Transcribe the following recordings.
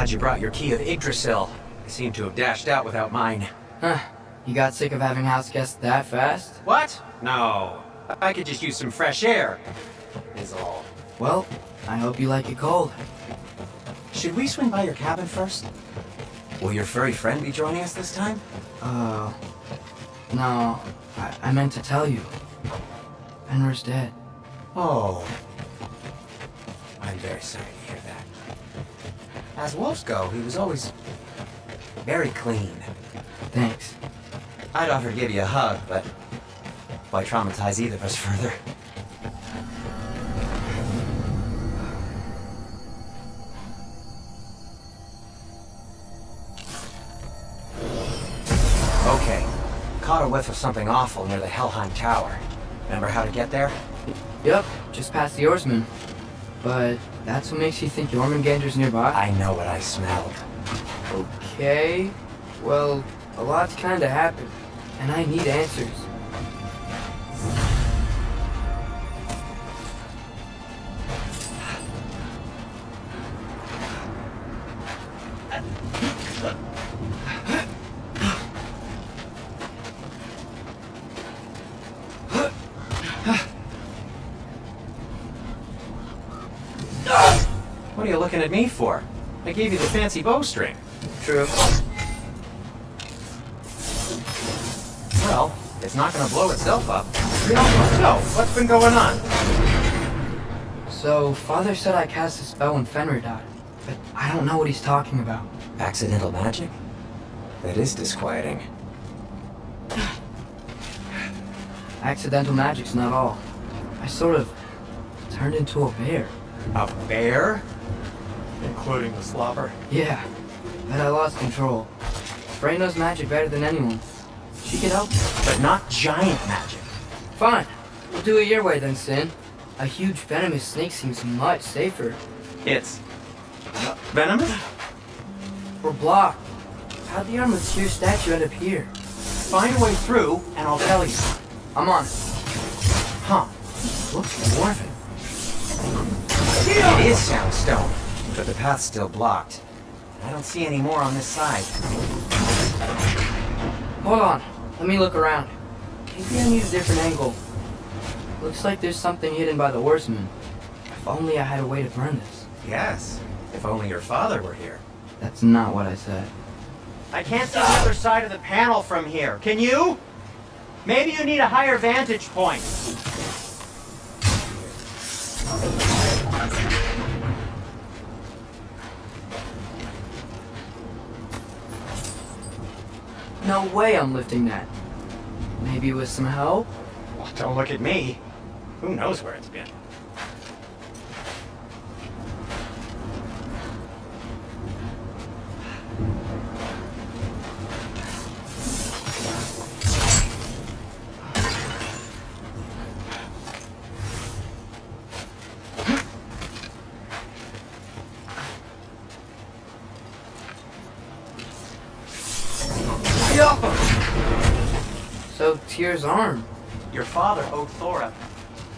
Glad you brought your key of Yggdrasil. I seem to have dashed out without mine. Huh. You got sick of having house guests that fast? What? No. I could just use some fresh air, is all. Well, I hope you like it cold. Should we swing by your cabin first? Will your furry friend be joining us this time? No. I meant to tell you. Fenrir's dead. Oh. I'm very sorry to hear that. As wolves go, he was always very clean. Thanks. I'd offer to give you a hug, but why traumatize either of us further? Okay. Caught a whiff of something awful near the Helheim Tower. Remember how to get there? Yep, just past the Oarsman. But that's what makes you think Jormungandr's nearby? I know what I smelled. Okay. Well, a lot's kinda happened, and I need answers. What are you looking at me for? I gave you the fancy bowstring. True. Well, it's not gonna blow itself up. So, what's been going on? So, Father said I cast a spell when Fenrir died, but I don't know what he's talking about. Accidental magic? That is disquieting. Accidental magic's not all. I sort of turned into a bear. A bear? Including the slobber? Yeah, but I lost control. Frey knows magic better than anyone. She could help me. But not giant magic. Fine. We'll do it your way then, Sin. A huge venomous snake seems much safer. It's... venomous? We're blocked. How'd the Armored Seer statue end up here? Find a way through, and I'll tell you. I'm on it. Huh. Looks dwarven. It is soundstone, but the path's still blocked. I don't see any more on this side. Hold on. Let me look around. Maybe I need a different angle. Looks like there's something hidden by the horseman. If only I had a way to burn this. Yes, if only your father were here. That's not what I said. I can't see the other side of the panel from here. Can you? Maybe you need a higher vantage point. No way I'm lifting that. Maybe with some help? Well, don't look at me. Who knows where it's been? So, Tyr's arm. Your father owed Thor a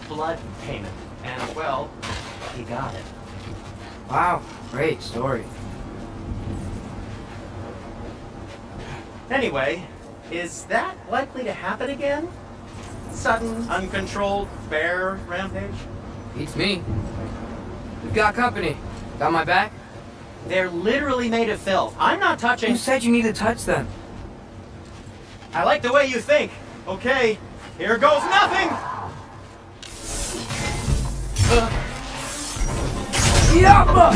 blood payment, and, well, he got it. Wow, great story. Anyway, is that likely to happen again? Sudden, uncontrolled bear rampage? Beats me. We've got company. Got my back? They're literally made of filth. I'm not touching... Who said you need to touch them? I like the way you think. Okay, here goes nothing! Yappa!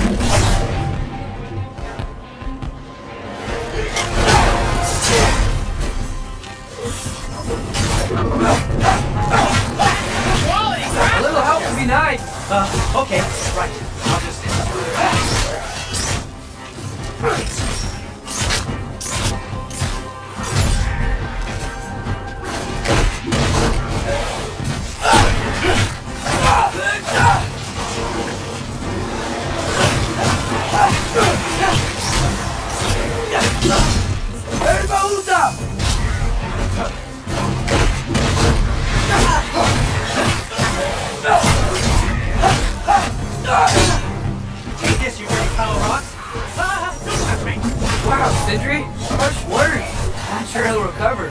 A little help would be nice. Okay, right. I'll just... Take this, you dirty pile of rocks. Don't touch me. Wow, Sindri, harsh words. I'm sure he'll recover.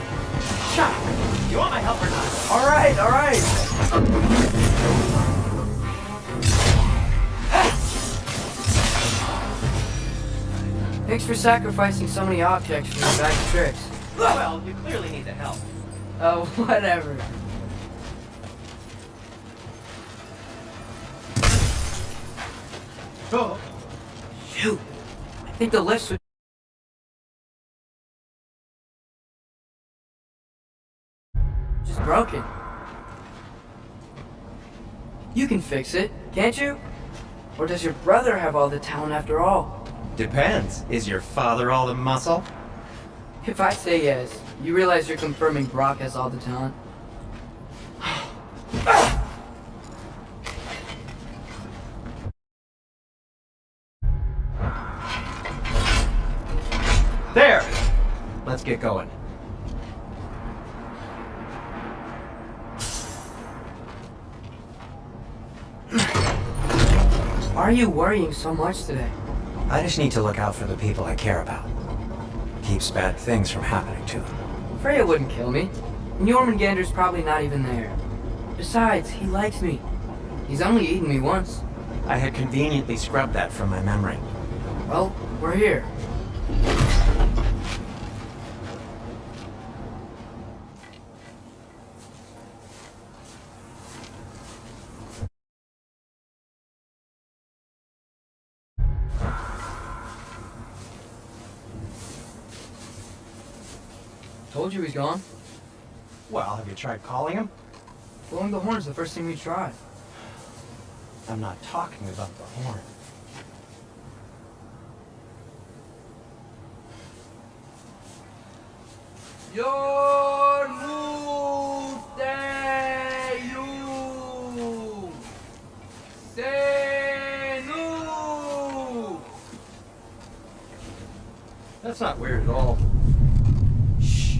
Shut up. You want my help or not? All right, all right. Thanks for sacrificing so many objects for your bag of tricks. Well, you clearly need the help. Oh, whatever. Oh. Shoot. I think the lift switch is broken. You can fix it, can't you? Or does your brother have all the talent after all? Depends. Is your father all the muscle? If I say yes, you realize you're confirming Brock has all the talent? There! Let's get going. Why are you worrying so much today? I just need to look out for the people I care about. Keeps bad things from happening to them. Freya wouldn't kill me. And Jormungandr's probably not even there. Besides, he likes me. He's only eaten me once. I had conveniently scrubbed that from my memory. Well, we're here. Told you he's gone. Well, have you tried calling him? Blowing the horn's the first thing we tried. I'm not talking about the horn. Your Senu. That's not weird at all. Shh.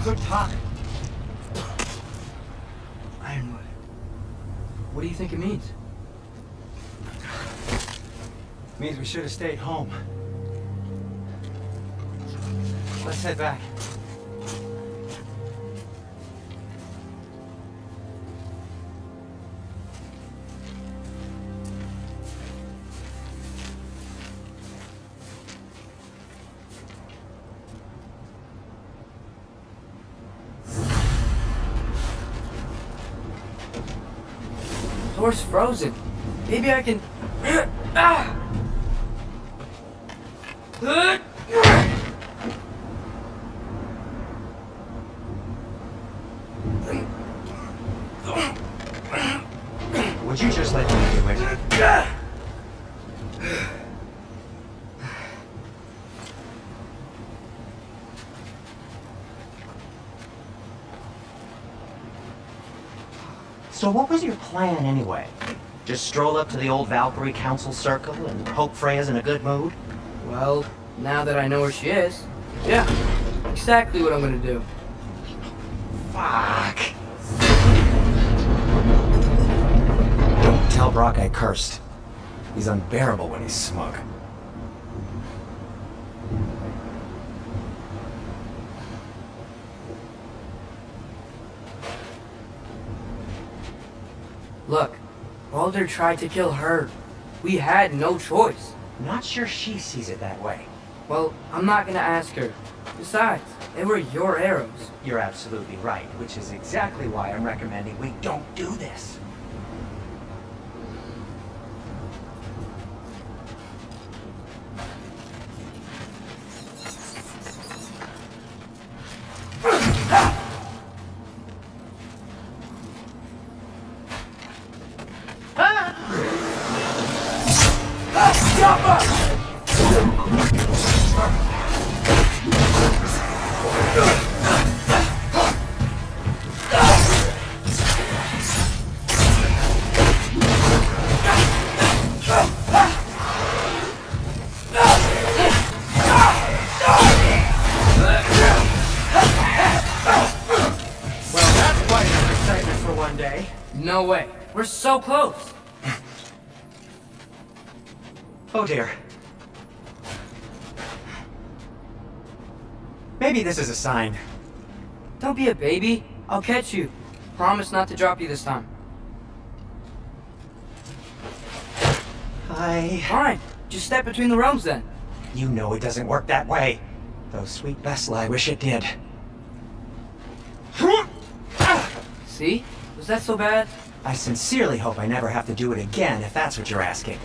Good talk. Ironwood. What do you think it means? Means we should have stayed home. Let's head back. Door's frozen. Maybe I can... Ah! Would you just let me do it? So what was your plan anyway? Just stroll up to the old Valkyrie Council Circle and hope Freya's in a good mood? Well, now that I know where she is, yeah, exactly what I'm gonna do. Fuck. Tell Brock I cursed. He's unbearable when he's smug. Look, Baldur tried to kill her. We had no choice. Not sure she sees it that way. Well, I'm not gonna ask her. Besides, they were your arrows. You're absolutely right, which is exactly why I'm recommending we don't do this. Well, that's quite an excitement for one day. No way. We're so close. Oh dear. Maybe this is a sign. Don't be a baby. I'll catch you. Promise not to drop you this time. Fine. Just step between the realms then. You know it doesn't work that way. Though sweet Bessel, I wish it did. See? Was that so bad? I sincerely hope I never have to do it again, if that's what you're asking.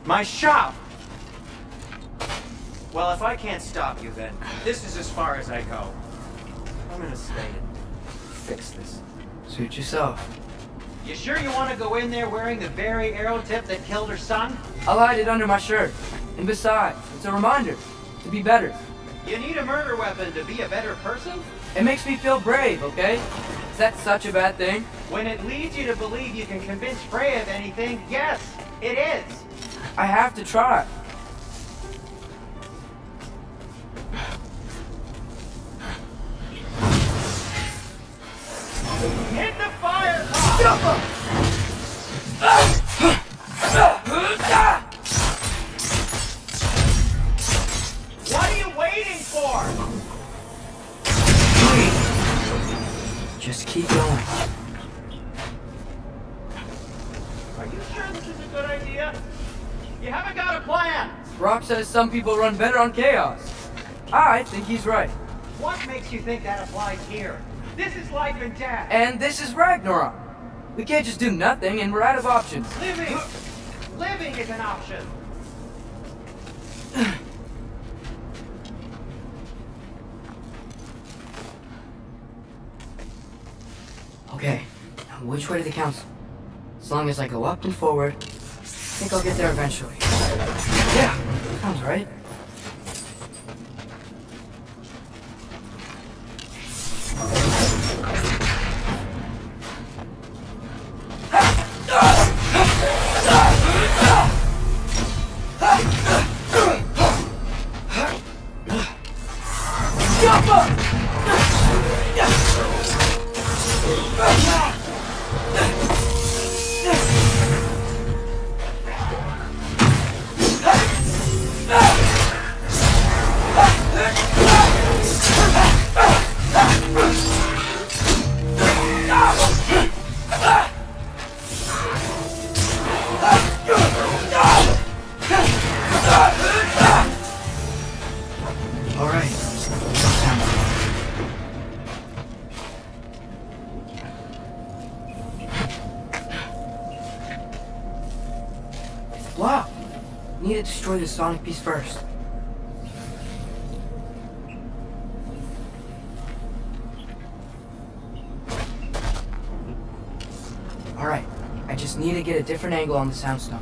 My shop! Well, if I can't stop you, then this is as far as I go. I'm gonna stay and fix this. Suit yourself. You sure you want to go in there wearing the very arrow tip that killed her son? I'll hide it under my shirt. And besides, it's a reminder to be better. You need a murder weapon to be a better person? It makes me feel brave, okay? Is that such a bad thing? When it leads you to believe you can convince Freya of anything, yes, it is. I have to try. Hit the fire! What are you waiting for? Just keep going. Are you sure this is a good idea? You haven't got a plan. Brock says some people run better on chaos. I think he's right. What makes you think that applies here? This is life and death. And this is Ragnarok. We can't just do nothing and we're out of options. Living is an option. Okay, now which way to the council? As long as I go up and forward, I think I'll get there eventually. Yeah, sounds right. Wow! Need to destroy the sonic piece first. Alright, I just need to get a different angle on the soundstone.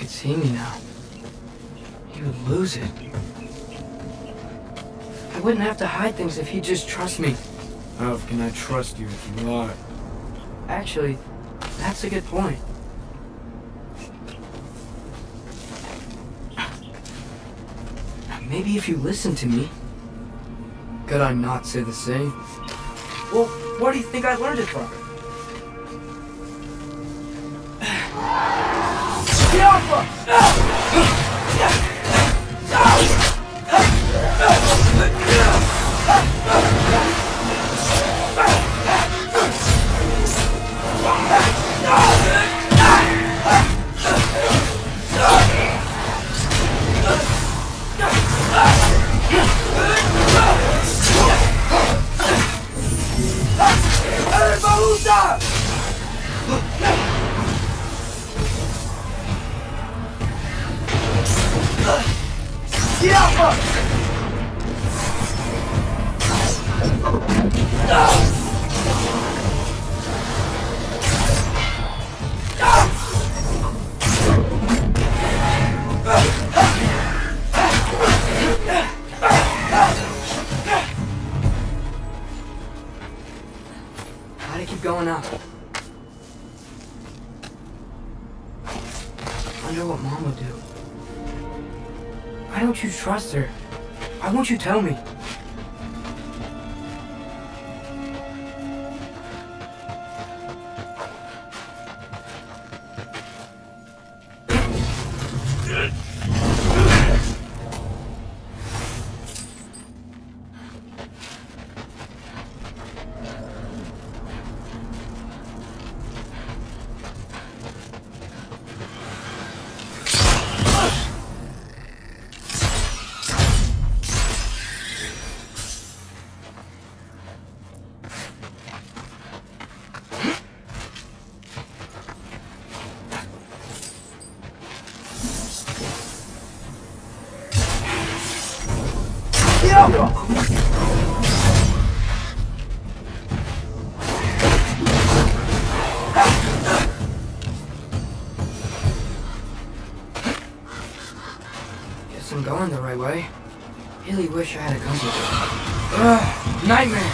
See me now. He would lose it. I wouldn't have to hide things if he'd just trust me. How can I trust you if you lie? Actually, that's a good point. Maybe if you listen to me. Could I not say the same? Well, where do you think I learned it from? Alpha! How'd it keep going up? Wonder what Mom would do. Why don't you trust her? Why won't you tell me? Guess I'm going the right way. Really wish I had a compass. Nightmare!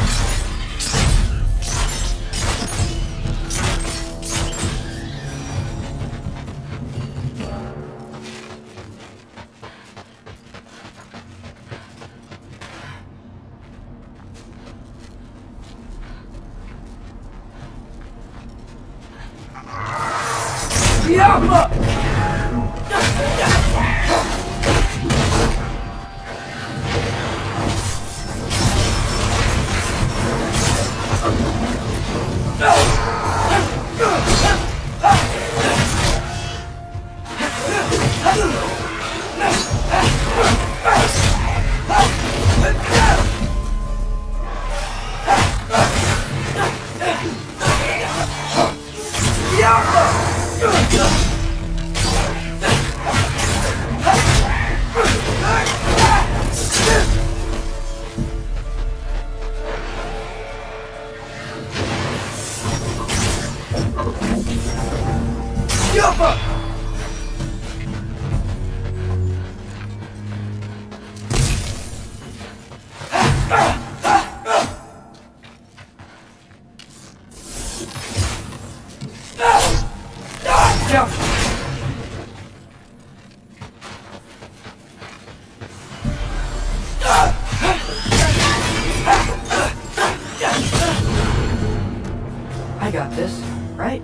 I got this, right?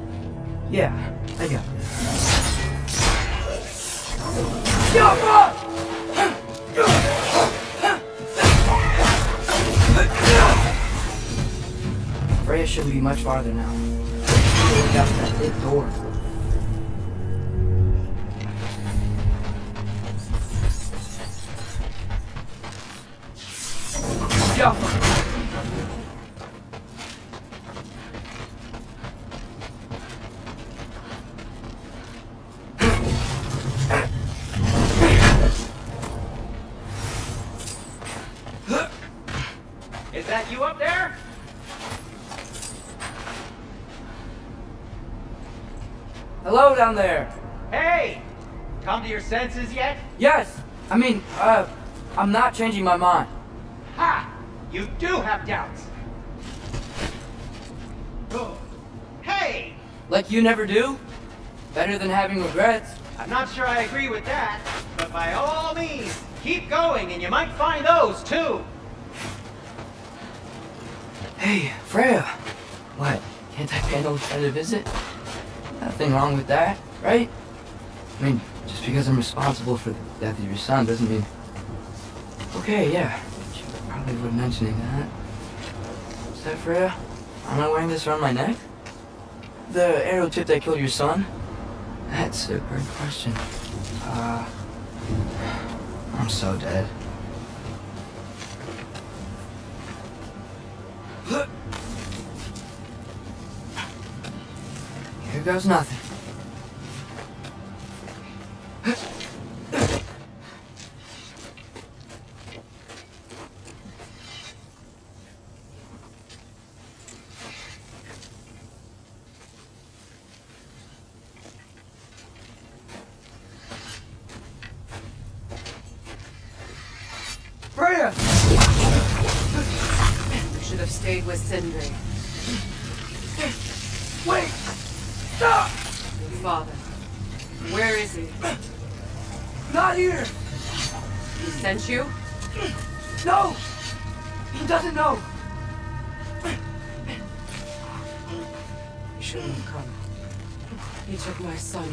Yeah, I got this. Freya shouldn't be much farther now. Look out for that big door. Is that you up there? Hello down there. Hey! Come to your senses yet? Yes, I'm not changing my mind. Ha! You do have doubts. Oh. Hey! Like you never do? Better than having regrets. I'm not sure I agree with that, but by all means, keep going and you might find those too. Hey, Freya. What? Can't I pay no extended visit? Nothing wrong with that, right? I mean, just because I'm responsible for the death of your son doesn't mean... Okay, yeah. She probably would mentioning that. Is that Freya? Am I wearing this around my neck? The arrow tip that killed your son? That's a great question. I'm so dead. Here goes nothing. stayed with Sindri. Wait! Stop! Your father. Where is he? Not here! He sent you? No! He doesn't know! You shouldn't have come. He took my son.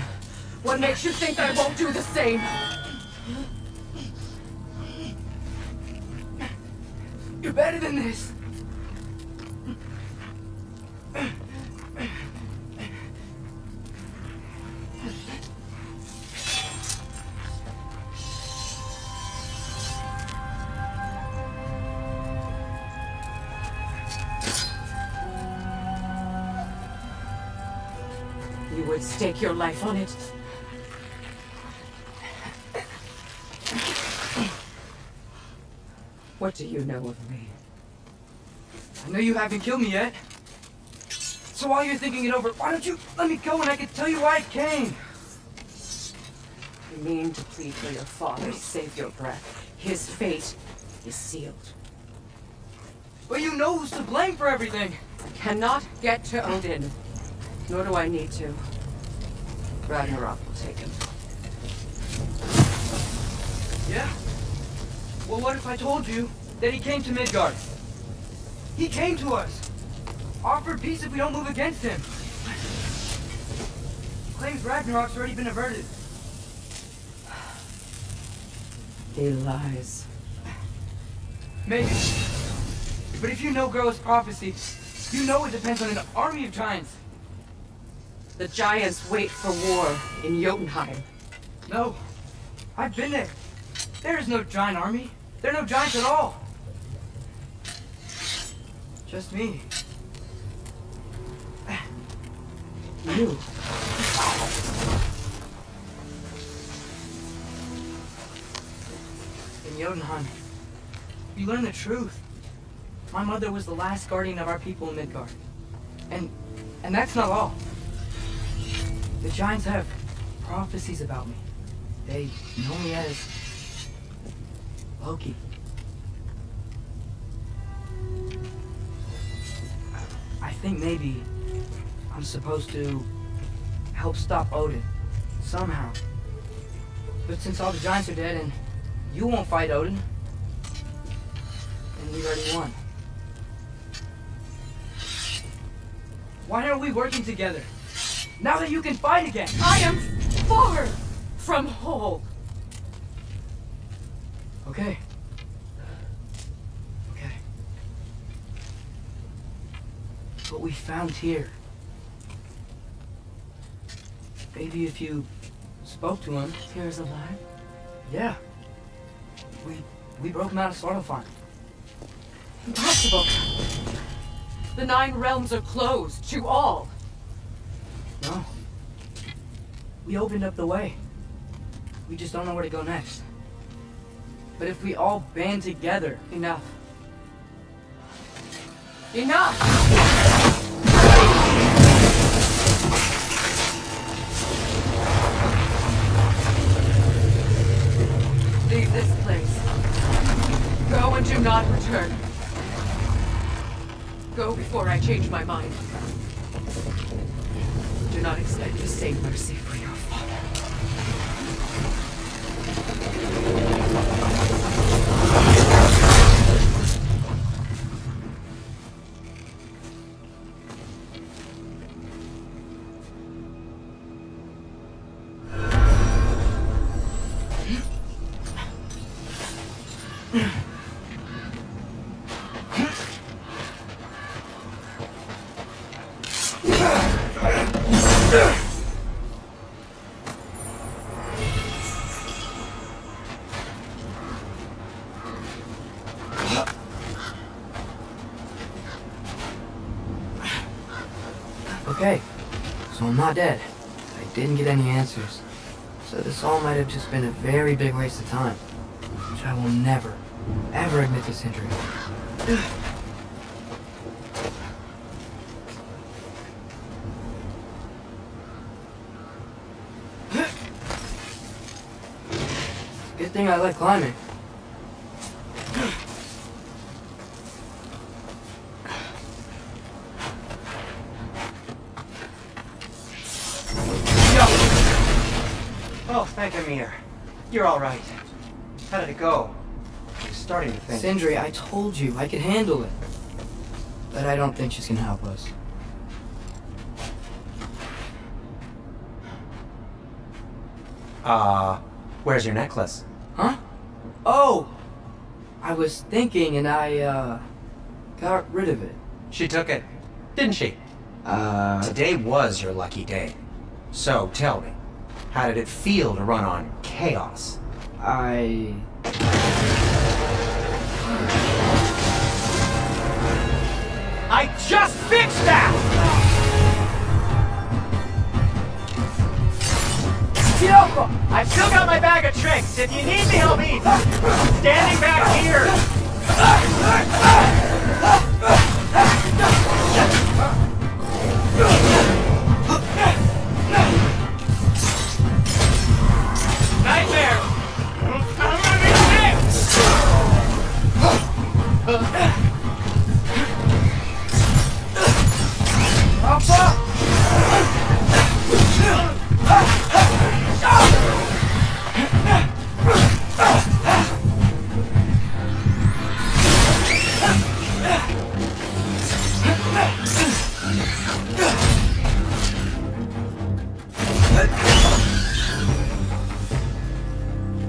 What makes you think I won't do the same? You're better than this! You would stake your life on it. What do you know of me? I know you haven't killed me yet. So while you're thinking it over, why don't you let me go and I can tell you why I came? You mean to plead for your father, save your breath. His fate is sealed. But you know who's to blame for everything. I cannot get to Odin. Nor do I need to. Ragnarok will take him. Yeah? Well, what if I told you that he came to Midgard? He came to us! Offered peace if we don't move against him! Claims Ragnarok's already been averted. He lies. Maybe. But if you know Gro's prophecy, you know it depends on an army of giants. The giants wait for war in Jotunheim. No. I've been there. There is no giant army. There are no giants at all. Just me. You. In Jotunheim, you learn the truth. My mother was the last guardian of our people in Midgard. And that's not all. The giants have prophecies about me. They know me as Loki. I think maybe I'm supposed to help stop Odin, somehow. But since all the giants are dead and you won't fight Odin, then we already won. Why aren't we working together? Now that you can fight again! I am far from whole. Okay. Okay. What we found here. Maybe if you spoke to him. Tyr's alive? Yeah. We broke him out of Svartalfheim. Impossible. The 9 realms are closed to all. No. We opened up the way. We just don't know where to go next. But if we all band together... Enough. Enough! Leave this place. Go and do not return. Go before I change my mind. Do not expect the same mercy for your father. Okay, so I'm not dead. I didn't get any answers. So this all might have just been a very big waste of time. Which I will never, ever admit to Sindri. Good thing I like climbing. Oh, thank Amir. You're all right. How did it go? I was starting to think... Sindri, I told you I could handle it. But I don't think she's gonna help us. Where's your necklace? Huh? Oh! I was thinking and I, got rid of it. She took it, didn't she? Today was your lucky day. So, tell me, how did it feel to run on chaos? I just fixed that! I've still got my bag of tricks. If you need me, I'll be standing back here. Nightmare! I'm gonna be fixed!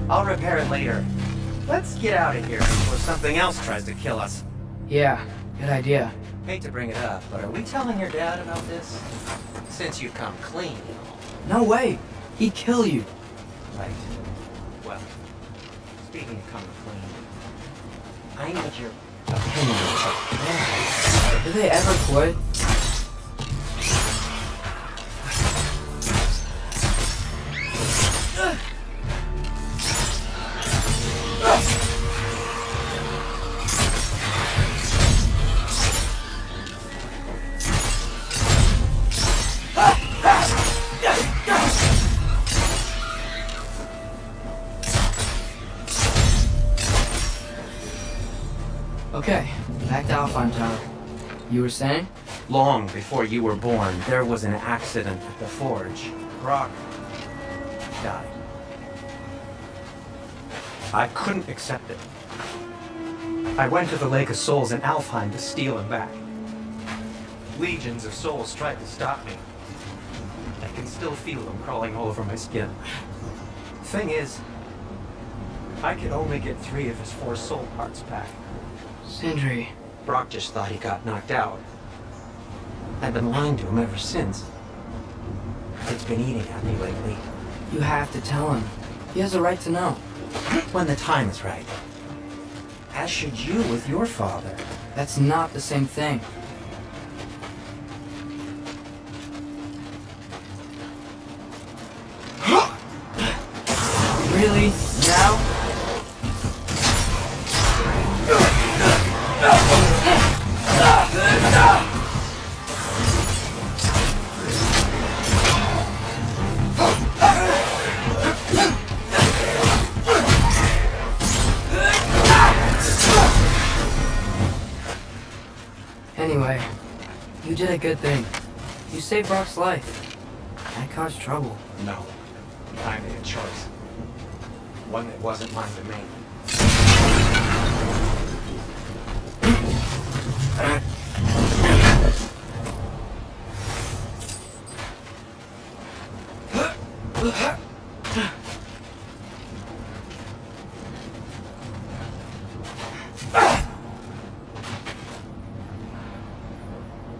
I'll repair it later. Let's get out of here before something else tries to kill us. yeah, good idea. Hate to bring it up, but are we telling your dad about this? Since you've come clean. No way! He'd kill you. Right. Well, speaking of coming clean, I need your opinion. Did they ever quit? Okay, back to Alpine Tower. You were saying? Long before you were born, there was an accident at the forge. Brock died. I couldn't accept it. I went to the Lake of Souls in Alfheim to steal him back. Legions of souls tried to stop me. I can still feel them crawling all over my skin. Thing is, I could only get 3 of his 4 soul parts back. Sindri. Brock just thought he got knocked out. I've been lying to him ever since. It's been eating at me lately. You have to tell him. He has a right to know. When the time is right. As should you with your father. That's not the same thing. Really? Now? Anyway, you did a good thing. You saved Brock's life. I caused trouble. No. I made a choice. One that wasn't mine to make.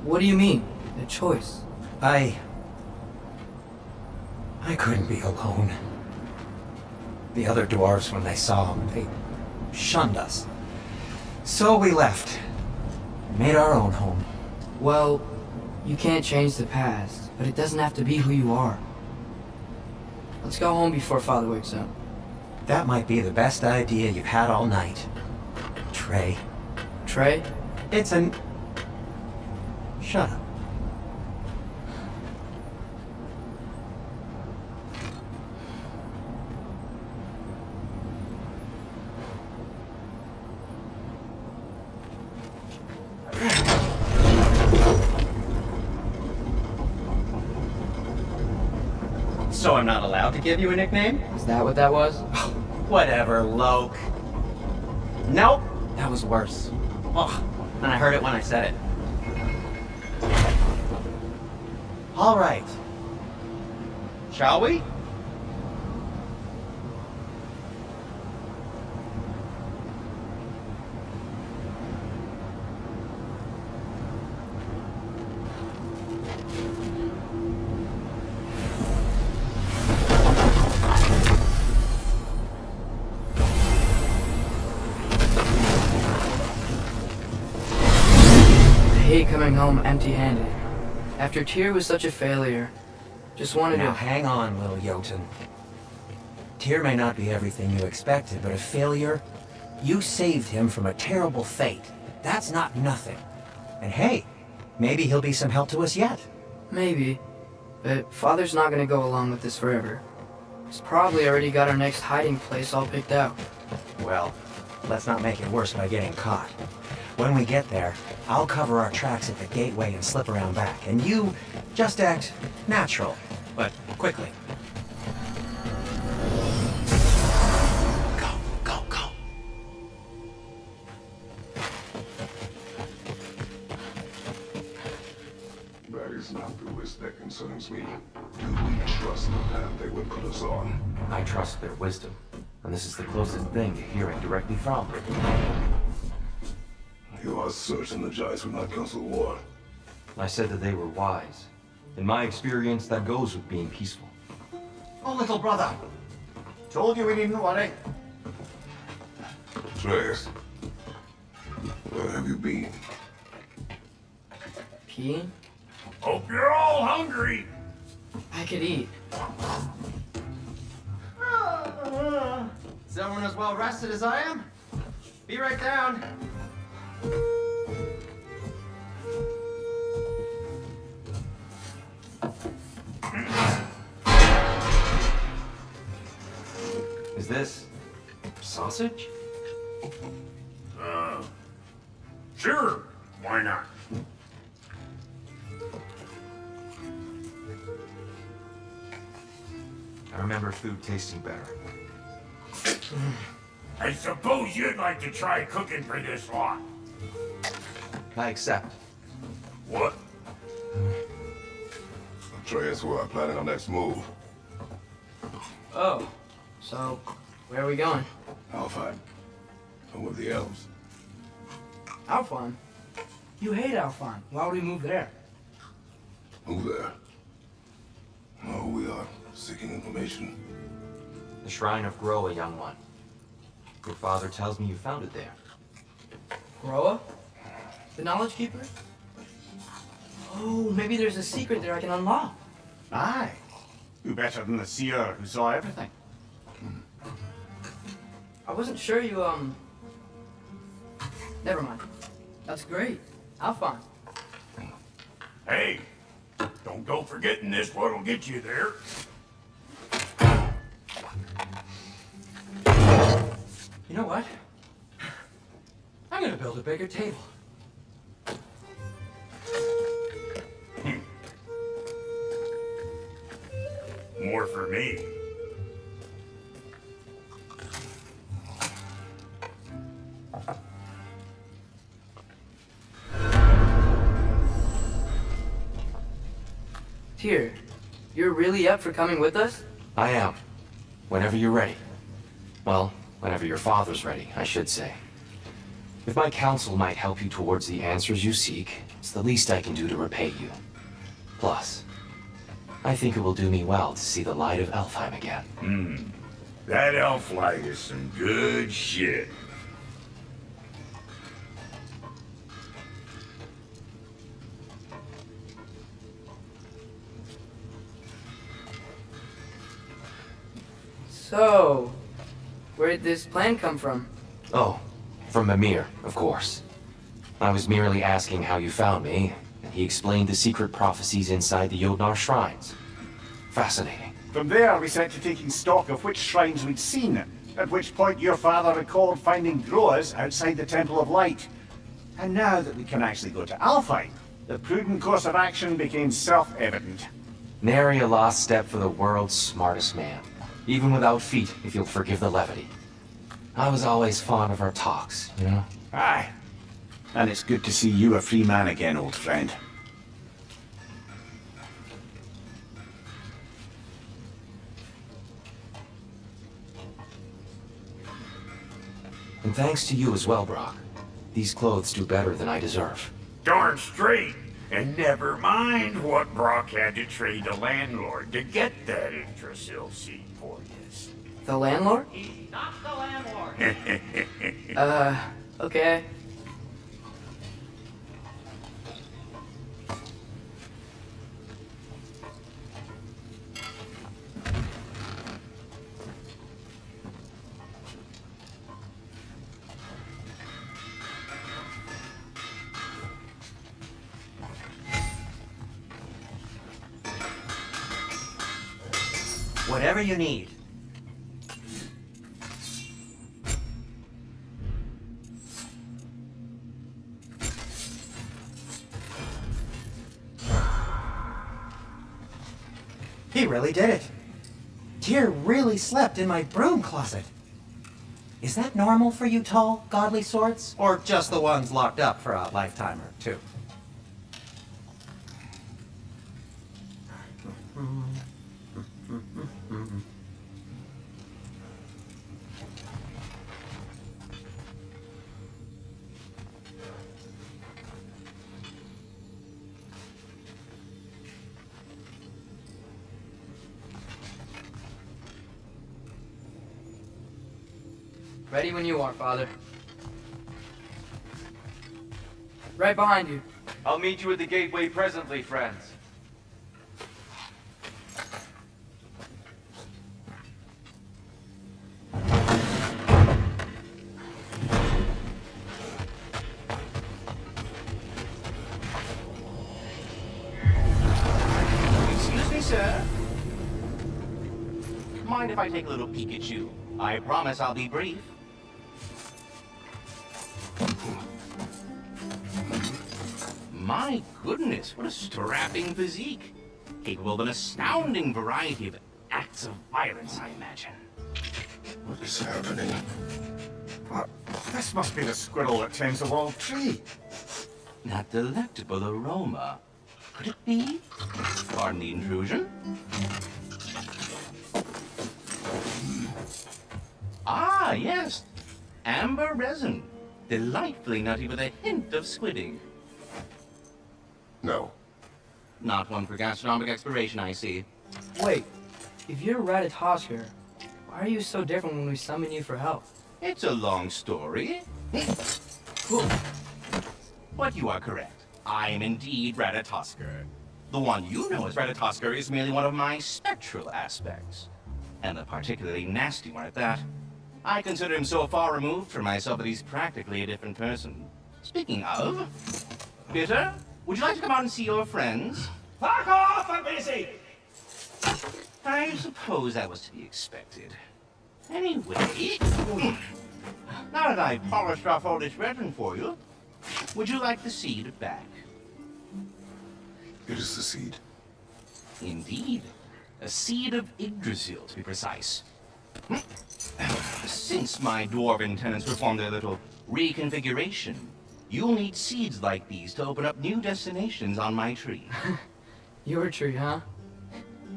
What do you mean? A choice? I couldn't be alone. The other dwarves, when they saw him, they shunned us. So we left. Made our own home. Well, you can't change the past, but it doesn't have to be who you are. Let's go home before Father wakes up. That might be the best idea you've had all night. Trey. Trey? It's an... Shut up. So I'm not allowed to give you a nickname? Is that what that was? Whatever, Loke. Nope, that was worse. Oh, and I heard it when I said it. All right. Shall we? I hate coming home empty-handed. After Tyr was such a failure, just wanted Now to... hang on, little Jotun. Tyr may not be everything you expected, but a failure? You saved him from a terrible fate. That's not nothing. And hey, maybe he'll be some help to us yet. Maybe. But Father's not gonna go along with this forever. He's probably already got our next hiding place all picked out. Well, let's not make it worse by getting caught. When we get there, I'll cover our tracks at the gateway and slip around back, and you just act natural, but quickly. Go, go, go. That is not the risk that concerns me. Do we trust the path they would put us on? I trust their wisdom, and this is the closest thing to hearing directly from them. You are certain the Giants would not counsel war? I said that they were wise. In my experience, that goes with being peaceful. Oh, little brother. Told you we needn't worry. Atreus, where have you been? Peeing? Hope you're all hungry. I could eat. Is everyone as well rested as I am? Be right down. Is this sausage? Sure, why not? I remember food tasting better. I suppose you'd like to try cooking for this lot. I accept. What? Atreus, we're planning our next move. Oh. So, where are we going? Alfheim. Home with the elves. Alfheim? You hate Alfheim. Why would we move there? Move there. Oh, we are seeking information. The Shrine of Groa, young one. Your father tells me you found it there. Groa? The Knowledge Keeper? Oh, maybe there's a secret there I can unlock. Aye. Who better than the seer who saw everything? I wasn't sure you, Never mind. That's great. Alfheim. Hey, don't go forgetting this what'll get you there. You know what? I'm gonna build a bigger table. More for me. Tyr, you're really up for coming with us? I am. Whenever you're ready. Well, whenever your father's ready, I should say. If my counsel might help you towards the answers you seek, it's the least I can do to repay you. Plus, I think it will do me well to see the light of Alfheim again. That elf light is some good shit. So, where did this plan come from? Oh, from Mimir, of course. I was merely asking how you found me, and he explained the secret prophecies inside the Jotnar shrines. Fascinating. From there, we set to taking stock of which shrines we'd seen, at which point your father recalled finding Groas outside the Temple of Light. And now that we can actually go to Alfheim, the prudent course of action became self-evident. Nary a lost step for the world's smartest man. Even without feet, if you'll forgive the levity. I was always fond of our talks, you know? Aye. And it's good to see you a free man again, old friend. And thanks to you as well, Brock. These clothes do better than I deserve. Darn straight. And never mind what Brock had to trade the landlord to get that Yggdrasil seat for you. The landlord? He's not the landlord. Okay. Whatever you need. He really did it. Tyr really slept in my broom closet. Is that normal for you tall, godly sorts? Or just the ones locked up for a lifetime or two? Ready when you are, Father. Right behind you. I'll meet you at the gateway presently, friends. Excuse me, sir. Mind if I take a little peek at you? I promise I'll be brief. My goodness, what a strapping physique. Capable of an astounding variety of acts of violence, I imagine. What is happening? What? This must be the squirrel that tends the wall tree. That delectable aroma. Could it be? Pardon the intrusion. Ah, yes. Amber resin. Delightfully nutty with a hint of squidding. No. Not one for gastronomic exploration, I see. Wait, if you're Ratatosker, why are you so different when we summon you for help? It's a long story. But you are correct. I am indeed Ratatosker. The one you know as Ratatosker is merely one of my spectral aspects. And a particularly nasty one at that. I consider him so far removed from myself that he's practically a different person. Speaking of... Bitter, would you like to come out and see your friends? Fuck off, I'm busy! I suppose that was to be expected. Anyway... Now that I've polished off all this resin for you, would you like the seed back? It is the seed. Indeed. A seed of Yggdrasil, to be precise. Since my dwarven tenants performed their little reconfiguration, you'll need seeds like these to open up new destinations on my tree. Your tree, huh?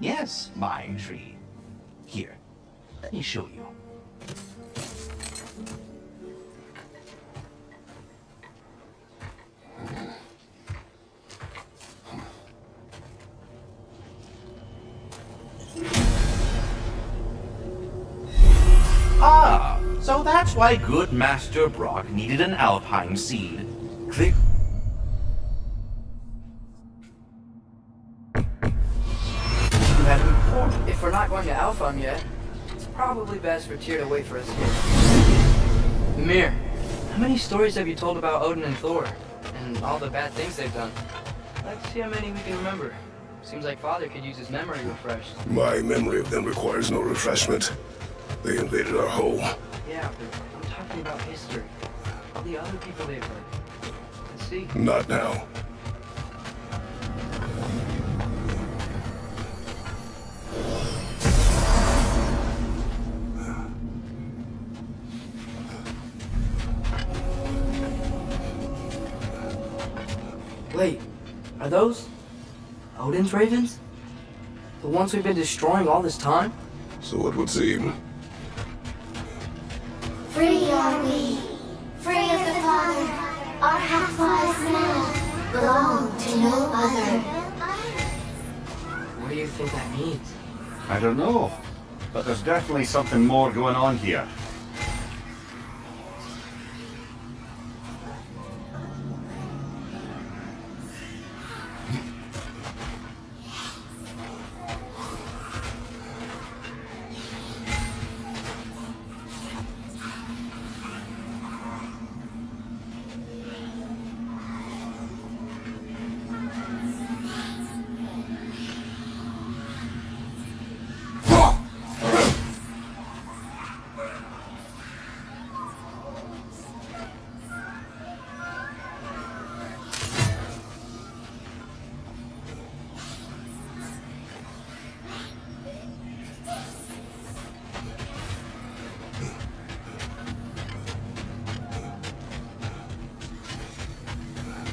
Yes, my tree. Here, let me show you. Ah, so that's why good Master Brock needed an Alpine seed. Click. You had to inform me. If we're not going to Alpha yet, it's probably best for Tyr to wait for us here. Mir, how many stories have you told about Odin and Thor? And all the bad things they've done? Let's see how many we can remember. Seems like Father could use his memory refreshed. My memory of them requires no refreshment. They invaded our home. Yeah, but I'm talking about history. All the other people they've hurt. Let's see. Not now. Wait, are those Odin's ravens? The ones we've been destroying all this time? So it would seem. Free are we, free of the Father. Our half-lives now belong to no other. What do you think that means? I don't know, but there's definitely something more going on here.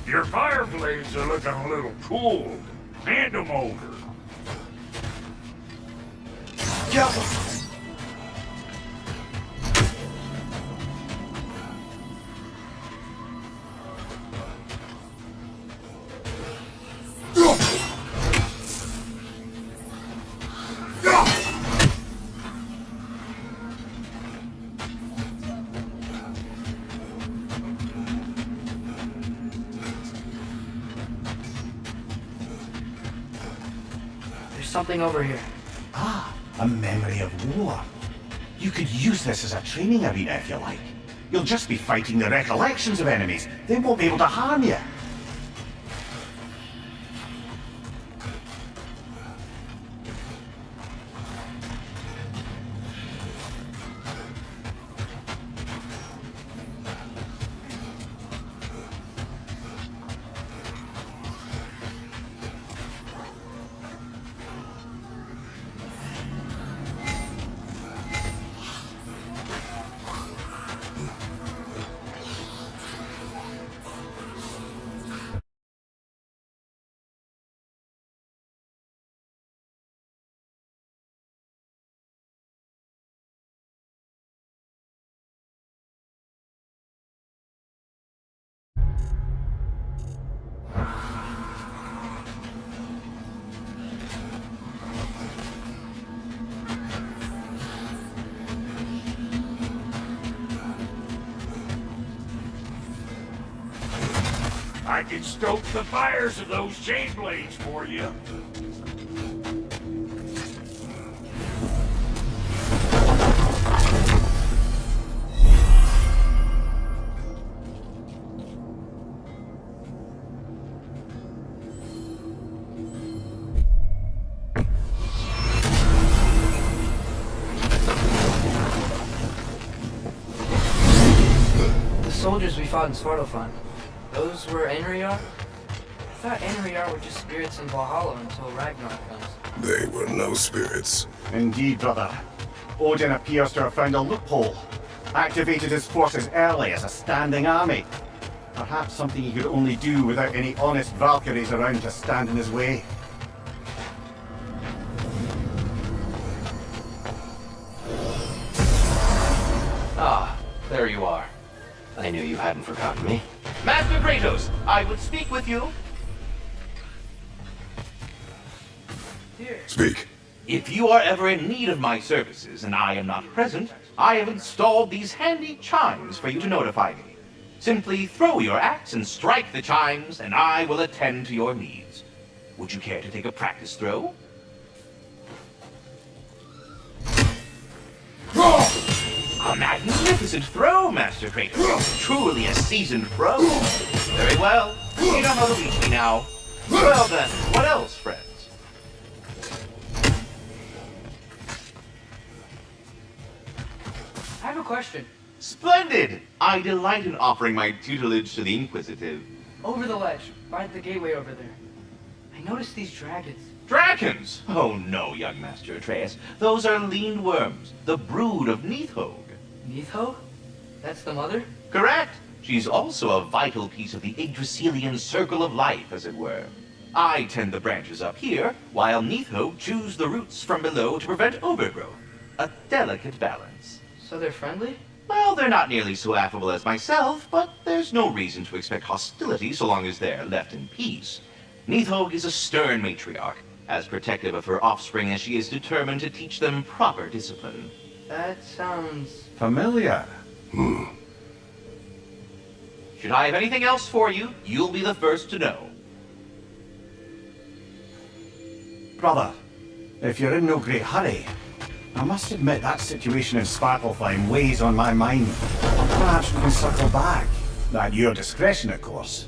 Your fire blades are looking a little cool. Hand them over. Something over here. Ah, a memory of war. You could use this as a training arena if you like. You'll just be fighting the recollections of enemies. They won't be able to harm you. I can stoke the fires of those chain blades for you. The soldiers we fought in Svartalfheim. Those were Einrayar? I thought Einrayar were just spirits in Valhalla until Ragnarok comes. They were no spirits. Indeed, brother. Odin appears to have found a loophole. Activated his forces early as a standing army. Perhaps something he could only do without any honest Valkyries around to stand in his way. Ah, there you are. I knew you hadn't forgotten me. Master Kratos, I would speak with you. Here. Speak. If you are ever in need of my services and I am not present, I have installed these handy chimes for you to notify me. Simply throw your axe and strike the chimes, and I will attend to your needs. Would you care to take a practice throw? A magnificent throw, Master Kratos. Truly a seasoned pro. Very well. You know how to reach me now. Well then, what else, friends? I have a question. Splendid! I delight in offering my tutelage to the inquisitive. Over the ledge, by the gateway over there. I noticed these dragons. Dragons? Oh no, young Master Atreus. Those are lean worms, the brood of Neithog. Neithog? That's the mother? Correct. She's also a vital piece of the Yggdrasilian circle of life, as it were. I tend the branches up here, while Neitho chews the roots from below to prevent overgrowth. A delicate balance. So they're friendly? Well, they're not nearly so affable as myself, but there's no reason to expect hostility so long as they're left in peace. Neitho is a stern matriarch, as protective of her offspring as she is determined to teach them proper discipline. That sounds... Familiar. Should I have anything else for you, you'll be the first to know. Brother, if you're in no great hurry, I must admit that situation in Sparklefine weighs on my mind. Perhaps we can circle back. At your discretion, of course.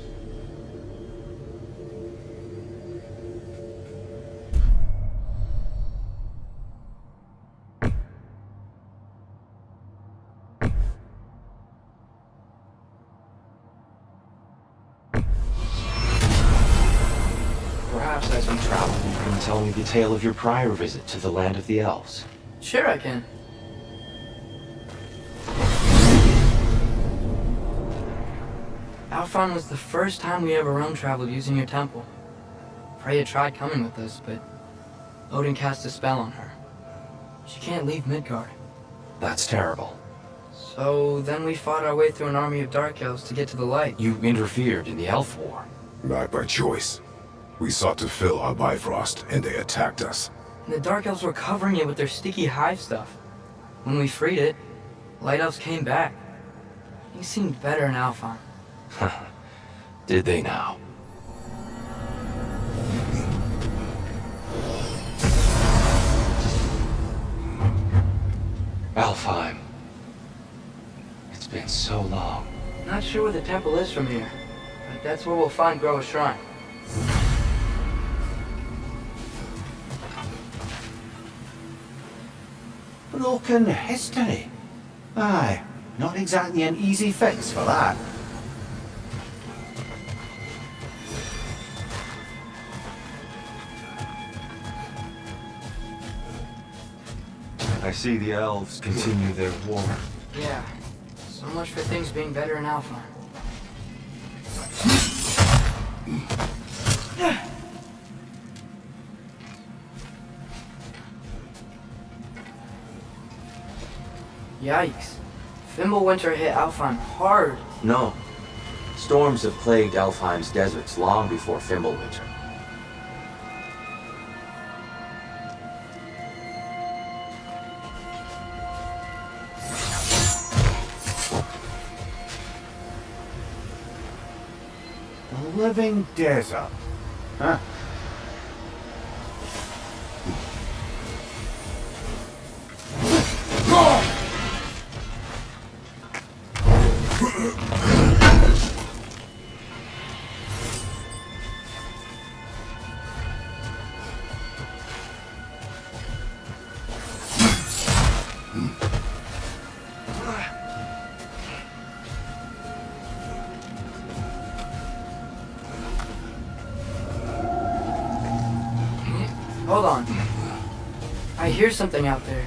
Perhaps as we travel, you can tell me the tale of your prior visit to the land of the elves. Sure I can. Alphon was the first time we ever roam traveled using your temple. Freya tried coming with us, but Odin cast a spell on her. She can't leave Midgard. That's terrible. So then we fought our way through an army of dark elves to get to the light. You interfered in the elf war. Not by choice. We sought to fill our Bifrost, and they attacked us. And the dark elves were covering it with their sticky hive stuff. When we freed it, light elves came back. Things seemed better in Alphon. Did they now? Alfheim. It's been so long. Not sure where the temple is from here, but that's where we'll find Groa's shrine. Broken history. Aye, not exactly an easy fix for that. I see the elves continue their war. Yeah, so much for things being better in Alphon. Yikes. Fimbulwinter hit Alphon hard. No. Storms have plagued Alfheim's deserts long before Fimbulwinter. A living desert. Huh. Hold on. I hear something out there.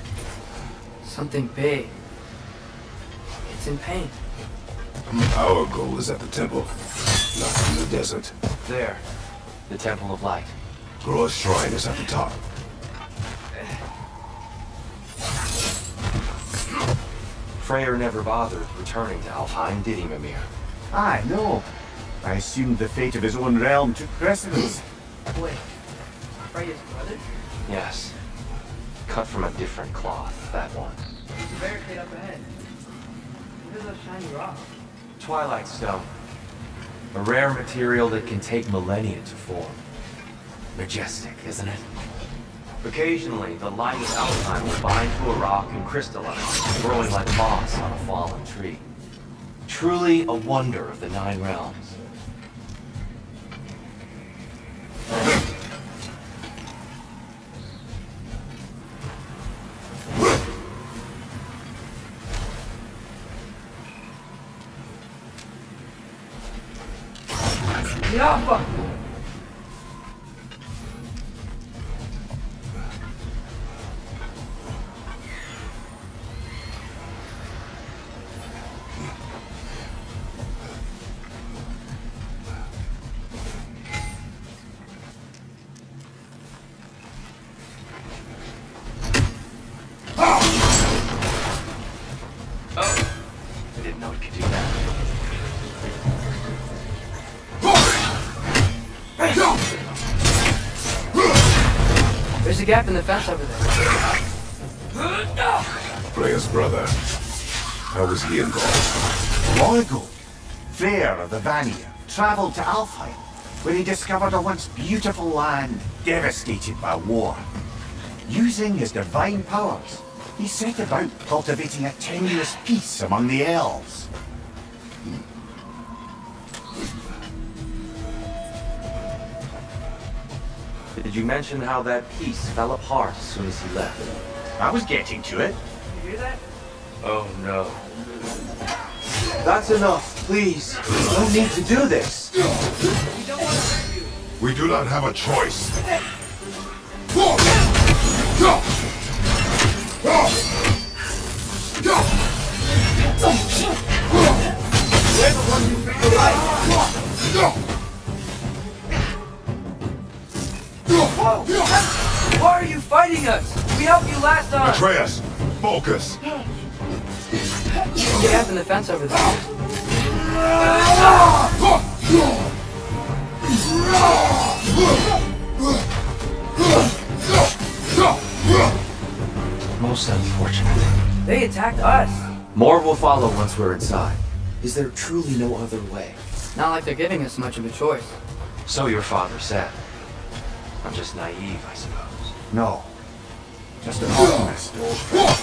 Something big. It's in pain. Our goal is at the temple, not in the desert. There. The Temple of Light. Groa's shrine is at the top. Freyr never bothered returning to Alfheim, did he, Mimir? Aye, no. I assumed the fate of his own realm took precedence. Wait. Freya's brother? Yes. Cut from a different cloth, that one. There's a barricade up ahead. Look at those shiny rocks. Twilight Stone. A rare material that can take millennia to form. Majestic, isn't it? Occasionally, the light of Alfheim will bind to a rock and crystallize, growing like moss on a fallen tree. Truly a wonder of the Nine Realms. Yappa! know it could do that. There's a gap in the fence over there. Freya's brother. How was he involved? Long ago, Freyr of the Vanir traveled to Alfheim, where he discovered a once beautiful land devastated by war. Using his divine powers, he set about cultivating a tenuous peace among the elves. Did you mention how that piece fell apart as soon as he left? I was getting to it. You hear that? Oh no. That's enough, please. No need to do this. We do not have a choice. Why are you fighting us? We helped you last time. Atreus, focus. There's a gap in the fence over there. Most unfortunate. They attacked us. More will follow once we're inside. Is there truly no other way? Not like they're giving us much of a choice. So your father said. I'm just naive, I suppose. No, just an optimist, old friend.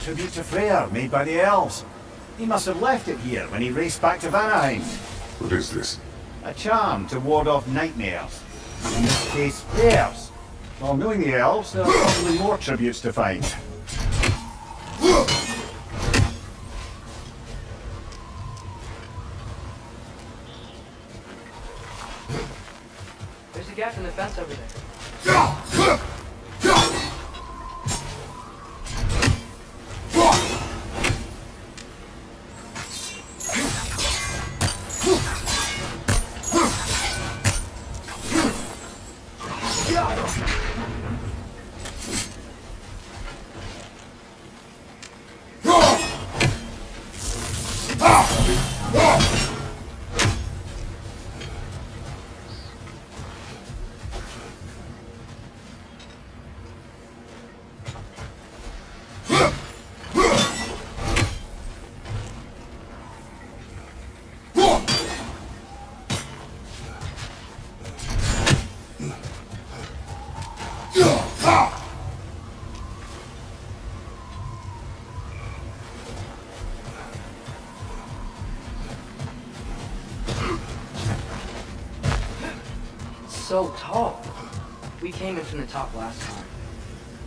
Tribute to Freyr made by the elves. He must have left it here when he raced back to Vanaheim. What is this? A charm to ward off nightmares. In this case, bears. Well, knowing the elves, there are probably more tributes to find. There's a gap in the fence over there. So tall. We came in from the top last time.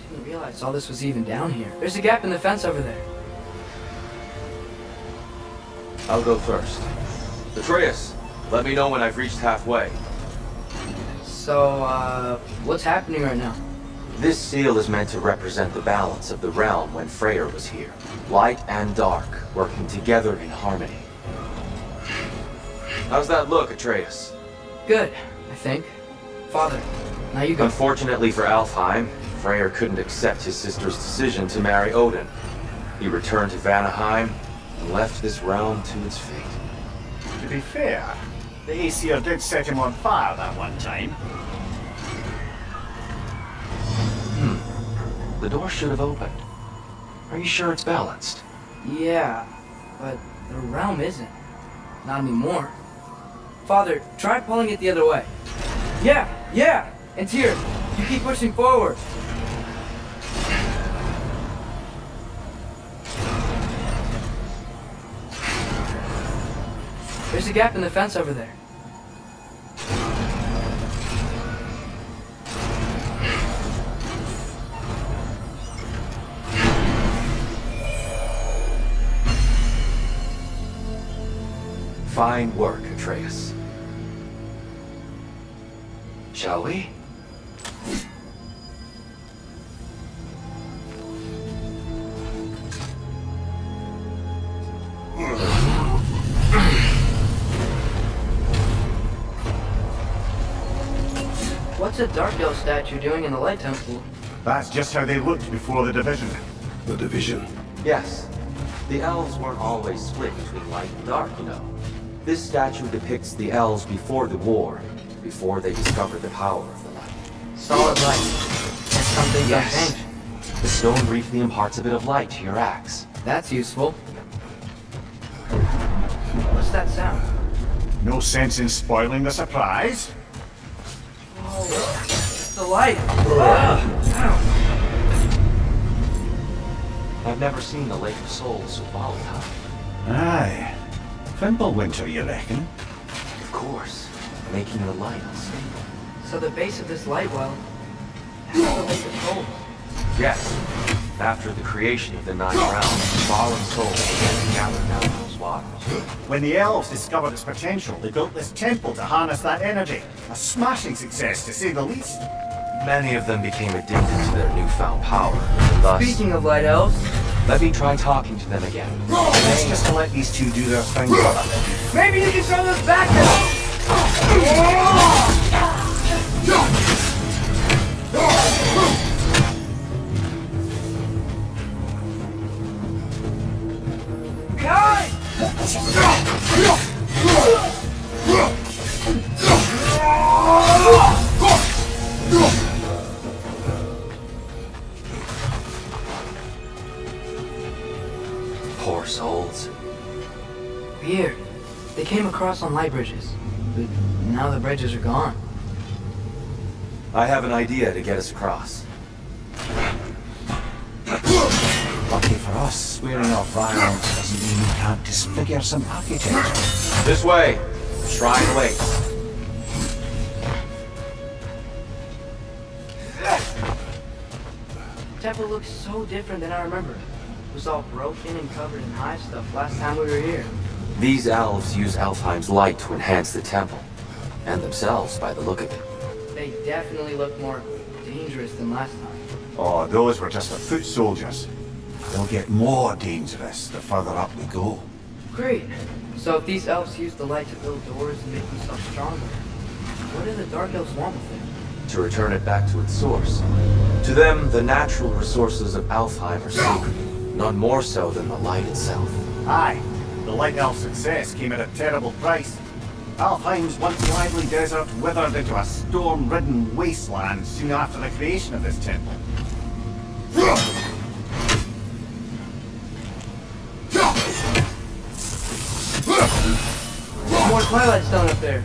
Didn't realize all this was even down here. There's a gap in the fence over there. I'll go first. Atreus, let me know when I've reached halfway. So, what's happening right now? This seal is meant to represent the balance of the realm when Freyr was here. Light and dark, working together in harmony. How's that look, Atreus? Good, I think. Father, now you go. Unfortunately for Alfheim, Freyr couldn't accept his sister's decision to marry Odin. He returned to Vanaheim and left this realm to its fate. To be fair, the Aesir did set him on fire that one time. The door should have opened. Are you sure it's balanced? Yeah, but the realm isn't. Not anymore. Father, try pulling it the other way. Yeah! And here, you keep pushing forward. There's a gap in the fence over there. Fine work, Atreus. Shall we? What's a Dark Elf statue doing in the Light Temple? That's just how they looked before the division. The division. Yes. The elves weren't always split between light and dark, you know. This statue depicts the elves before the war, before they discovered the power of the light. Solid light. And something Yes. don't change. The stone briefly imparts a bit of light to your axe. That's useful. What's that sound? No sense in spoiling the surprise. Oh, it's the light. I've never seen the Lake of Souls so volatile. Aye. Winter, you reckon? Of course, making the light unstable. So the base of this light well, that's the Lake of Souls. Yes. After the creation of the Nine Realms, fallen souls began to gather down those waters. When the elves discovered its potential, they built this temple to harness that energy. A smashing success, to say the least. Many of them became addicted to their newfound power, and thus... Speaking of light elves, let me try talking to them again. Let's just let these two do their thing. maybe you can throw this back now. Poor souls. Weird. They came across on light bridges, but now the bridges are gone. I have an idea to get us across. Lucky for us, swearing off violence doesn't mean we can't disfigure some architecture. This way! Shrine awaits. The temple looks so different than I remember. It was all broken and covered in hive stuff last time we were here. These elves use Alfheim's light to enhance the temple, and themselves by the look of it. They definitely look more dangerous than last time. Oh, those were just the foot soldiers. They'll get more dangerous the further up we go. Great. So if these elves use the light to build doors and make themselves stronger, what do the Dark Elves want with it? To return it back to its source. To them, the natural resources of Alfheim are sacred, none more so than the light itself. Aye, the Light Elf success came at a terrible price. Alfheim's once lively desert withered into a storm-ridden wasteland soon after the creation of this temple. There's more Twilight Stone up there.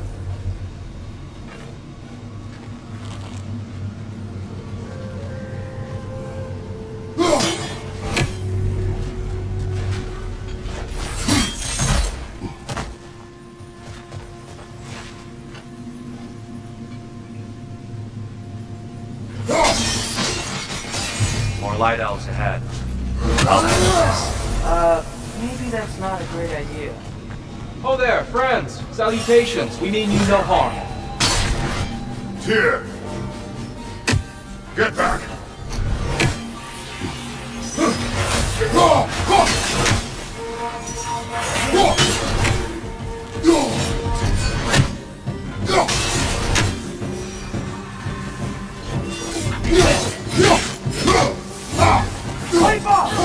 More light elves ahead. Maybe that's not a great idea. Oh there, friends! Salutations! We mean you no harm. Here! Get back!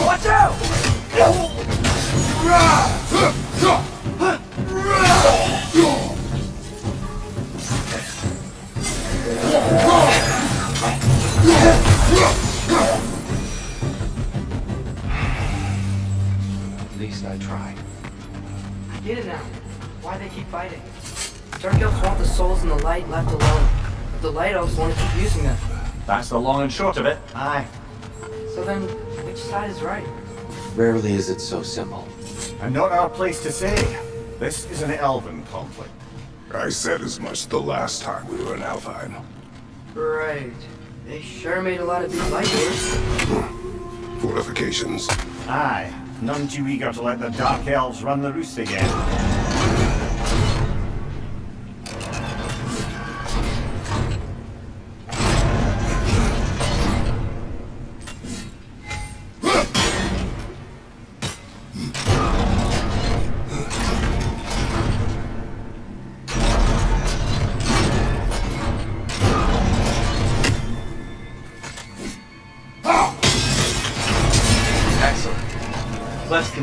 Watch out! At least I tried. I get it now. Why they keep fighting. Dark Elves want the souls in the light left alone, but the Light Elves want to keep using them. That's the long and short of it. Aye. So then, which side is right? Rarely is it so simple. And not our place to say. This is an elven conflict. I said as much the last time we were in Alfheim. Right. They sure made a lot of big light doors. Fortifications. Aye. None too eager to let the Dark Elves run the roost again.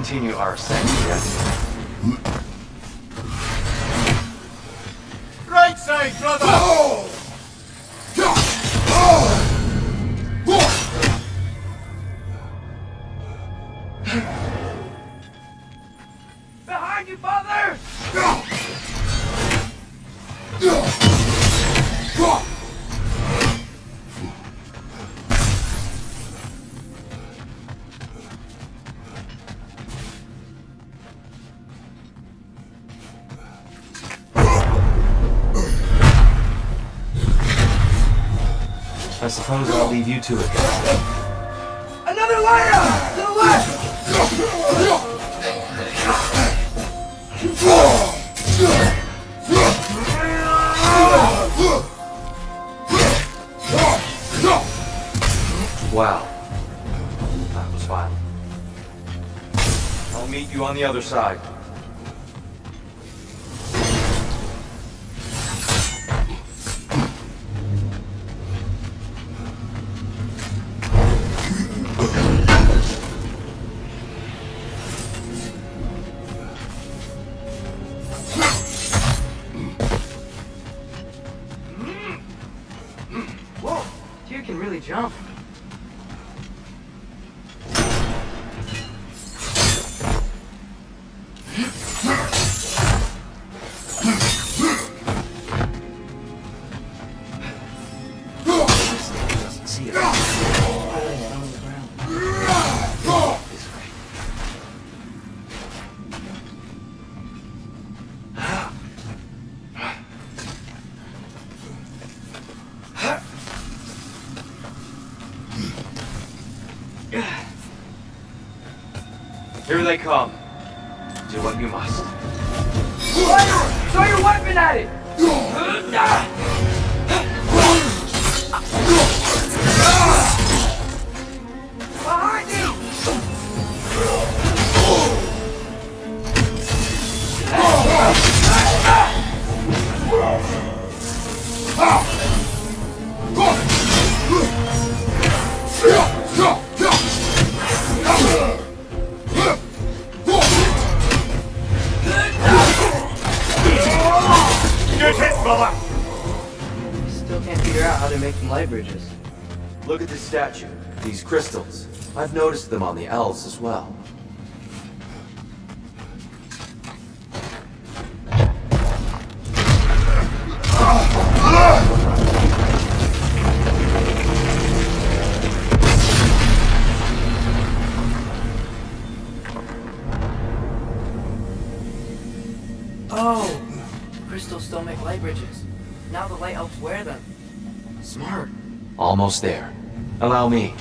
continue our ascent, yes? Right side, brother! Behind you, father! I suppose I'll leave you to it. Another lighter! To the left! Wow. That was violent. I'll meet you on the other side. Whoa, you can really jump. Here they come. Do what you must. Throw your weapon at it! Behind you! Good hit, brother! Still can't figure out how they're making light bridges. Look at this statue. These crystals. I've noticed them on the elves as well. Oh! Crystals still make light bridges. Now the light elves wear them. Smart. Almost there. Allow me.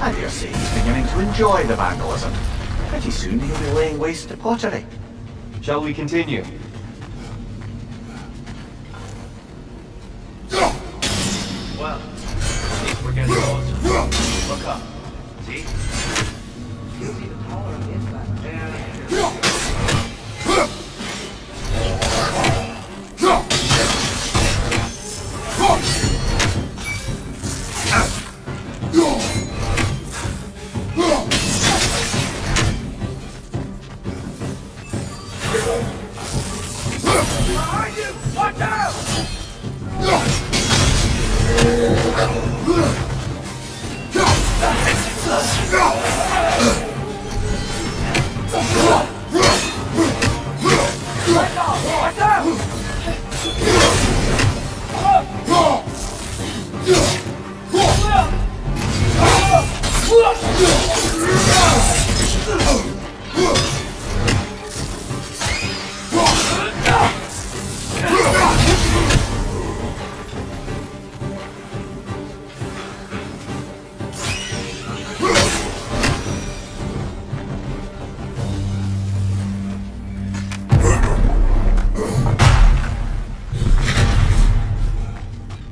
I dare say he's beginning to enjoy the vandalism. Pretty soon he'll be laying waste to pottery. Shall we continue? Well, at least we're getting closer. Look up. See? You'll see the taller on the inside. Behind you! Watch out! Watch out!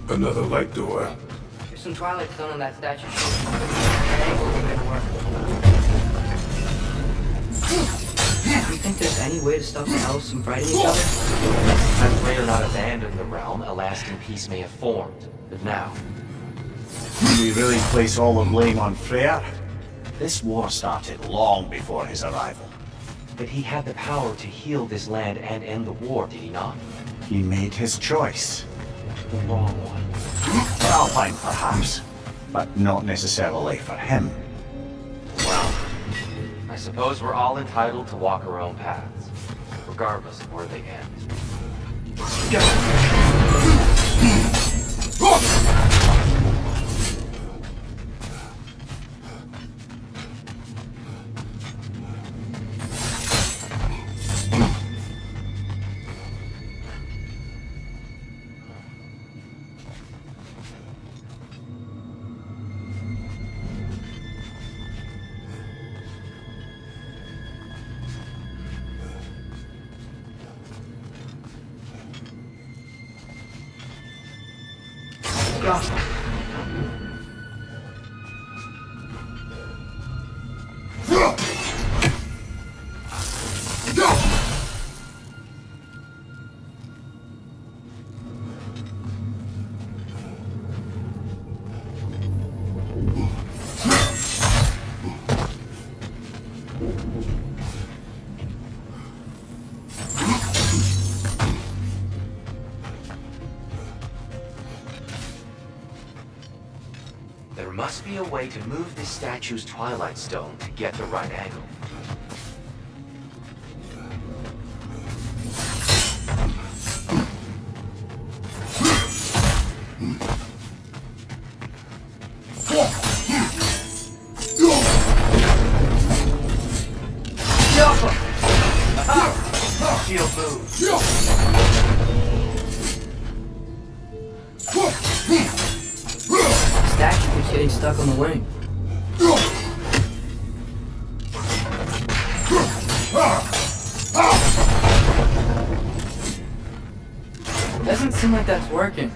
Another light door. There's some twilight stone on that statue. That angle's gonna work. Do you think there's any way to stop the elves from fighting each other? I pray or not abandon the realm, a lasting peace may have formed. But now, Do we really place all the blame on Freyr? This war started long before his arrival. But he had the power to heal this land and end the war, did he not? He made his choice. The wrong one. Alpine, perhaps, but not necessarily for him. Well, I suppose we're all entitled to walk our own paths, regardless of where they end. There must be a way to move this statue's Twilight Stone to get the right angle. Shield move. Statue keeps getting stuck on the wing. Doesn't seem like that's working.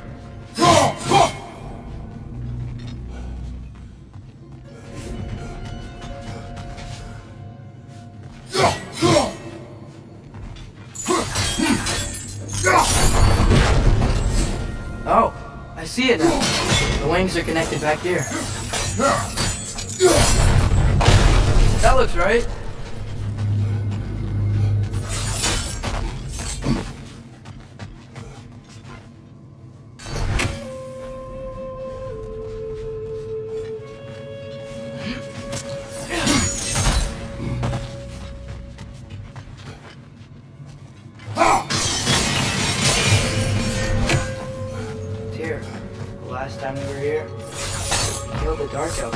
Oh, I see it now. The wings are connected back here. That looks right. Dear, the last time we were here, we killed the Dark Elf.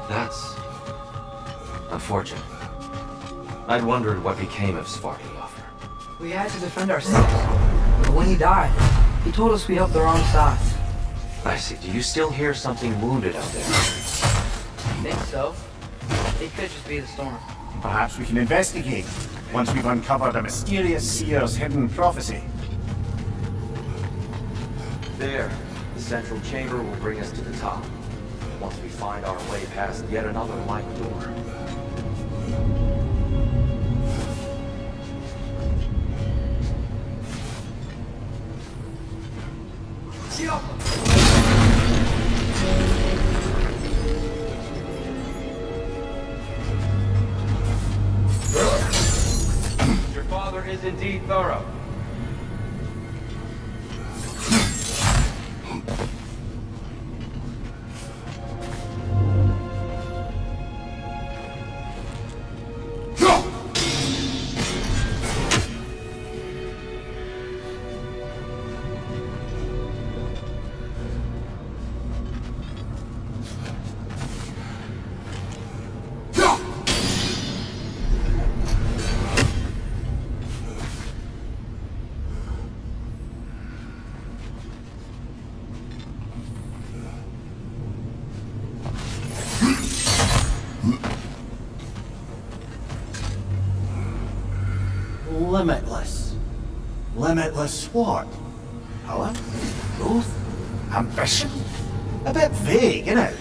That's unfortunate. I'd wondered what became of Svartaloffer. We had to defend ourselves. But when he died, he told us we helped the wrong side. I see. Do you still hear something wounded out there? I think so. It could just be the storm. Perhaps we can investigate once we've uncovered a mysterious seer's hidden prophecy. There. The central chamber will bring us to the top. Once we find our way past yet another light door. Your father is indeed thorough. Limitless. Limitless what? Power? Growth? Ambition? A bit vague, isn't it?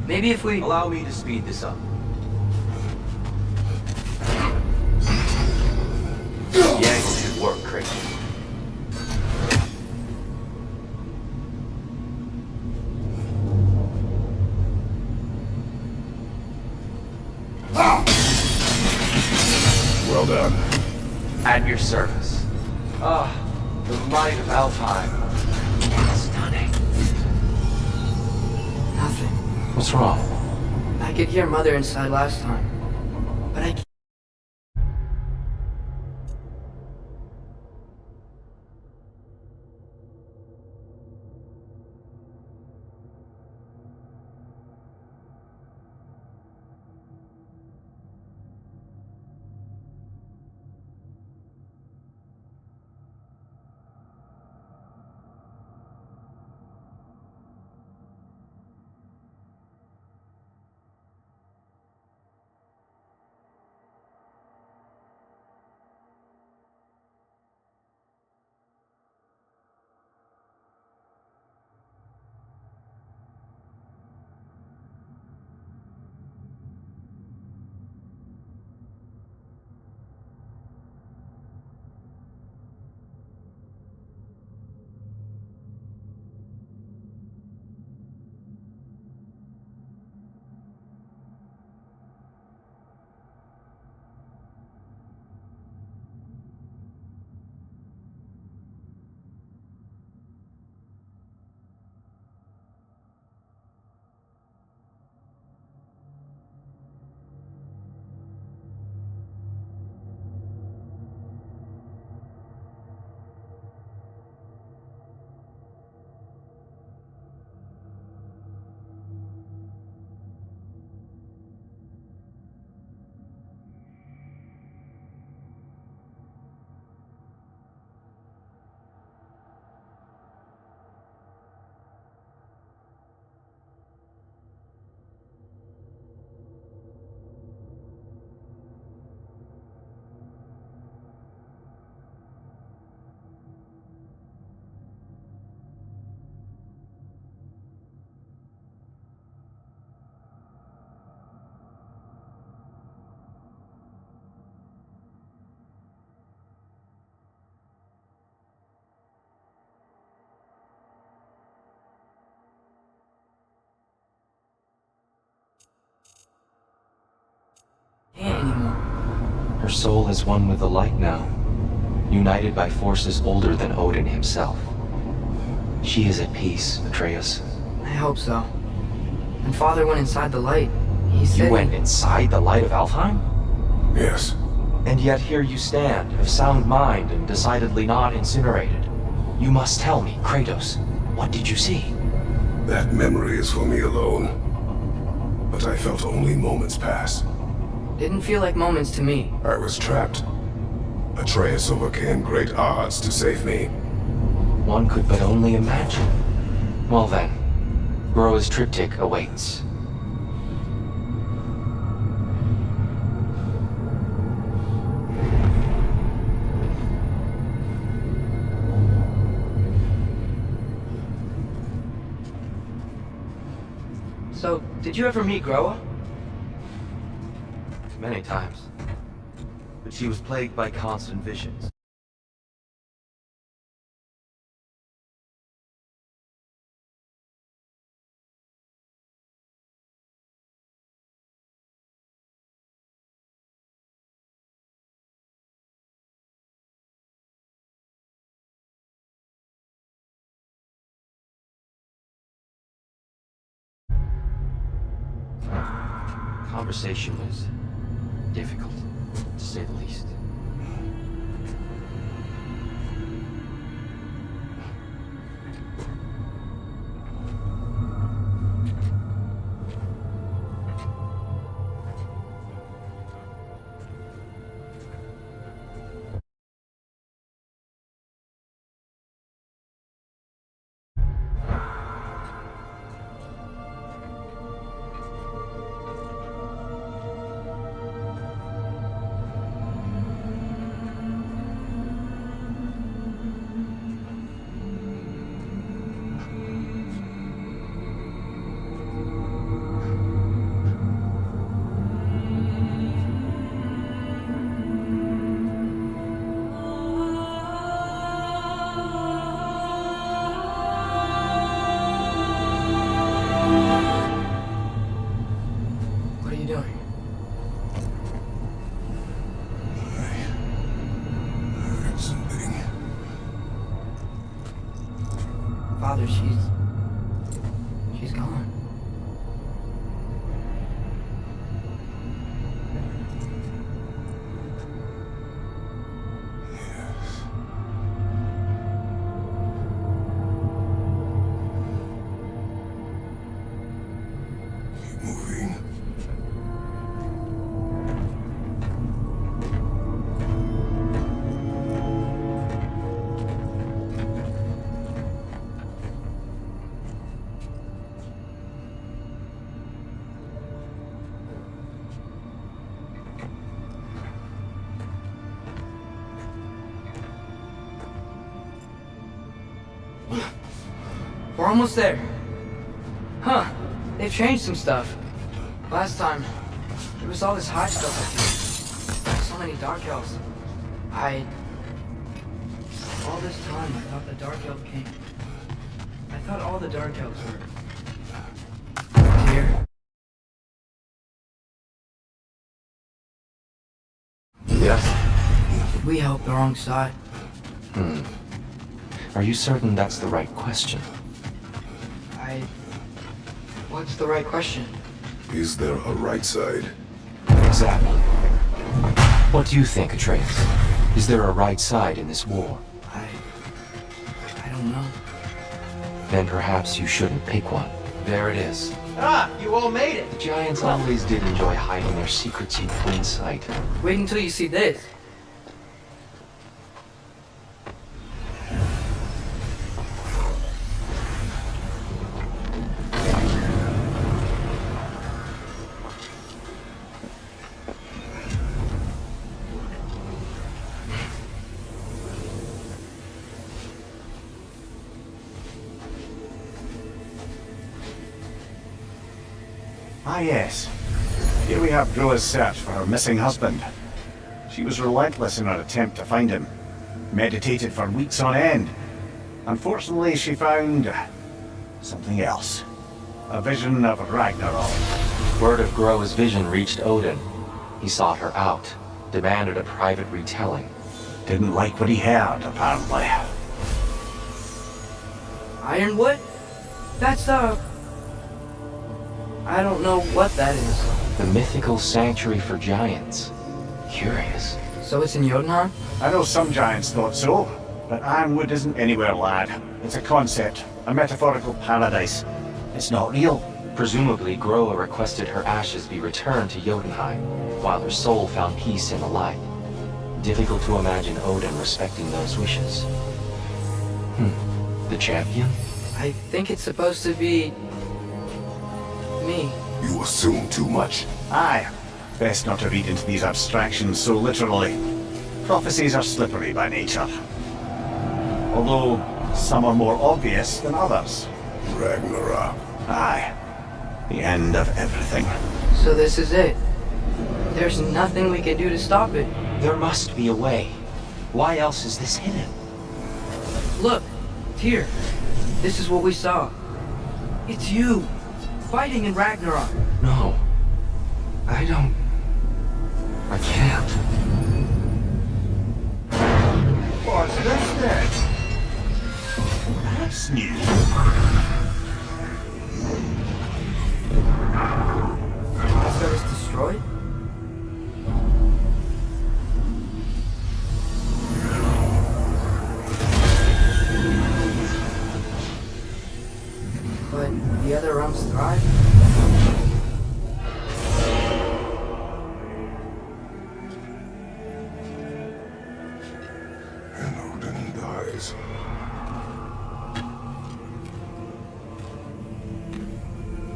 Maybe if we... Allow me to speed this up. The angle should work, Kratos. Well done. At your service. Ah, the might of Alfheim. Stunning. Nothing. What's wrong? I could hear Mother inside last time, but I can't. Anymore. Her soul is one with the light now, united by forces older than Odin himself. She is at peace, Atreus. I hope so. When Father went inside the light, he said... You went inside the light of Alfheim? Yes. And yet here you stand, of sound mind and decidedly not incinerated. You must tell me, Kratos, what did you see? That memory is for me alone. But I felt only moments pass. Didn't feel like moments to me. I was trapped. Atreus overcame great odds to save me. One could but only imagine. Well then, Groa's triptych awaits. So, did you ever meet Groa? Many times. But she was plagued by constant visions. Conversation was difficult, to say the least. moving. We're almost there. Huh. They've changed some stuff. Last time, there was all this high stuff up here. So many dark elves. All this time, I thought the dark elf came. I thought all the dark elves were here. Yes? Did we help the wrong side? Are you certain that's the right question? What's the right question? Is there a right side? Exactly. What do you think, Atreus? Is there a right side in this war? I don't know. Then perhaps you shouldn't pick one. There it is. Ah, you all made it. The Giants always did enjoy hiding their secrets in plain sight. Wait until you see this. Ah, yes. Here we have Grulla's search for her missing husband. She was relentless in her attempt to find him. Meditated for weeks on end. Unfortunately, she found something else. A vision of Ragnarok. Word of Groa's vision reached Odin. He sought her out, demanded a private retelling. Didn't like what he heard, apparently. Ironwood? That's I don't know what that is. The mythical sanctuary for giants. Curious. So it's in Jotunheim? I know some giants thought so, but Ironwood isn't anywhere, lad. It's a concept, a metaphorical paradise. It's not real. Presumably, Groa requested her ashes be returned to Jotunheim, while her soul found peace in the light. Difficult to imagine Odin respecting those wishes. The champion? I think it's supposed to be... me. You assume too much. Aye. Best not to read into these abstractions so literally. Prophecies are slippery by nature. Although, some are more obvious than others. Ragnarok. Aye. The end of everything. So this is it. There's nothing we can do to stop it. There must be a way. Why else is this hidden? Look, here. This is what we saw. It's you, fighting in Ragnarok. No. I can't. What's this then? That's new. So it's destroyed? But the other realms thrive? And Odin dies.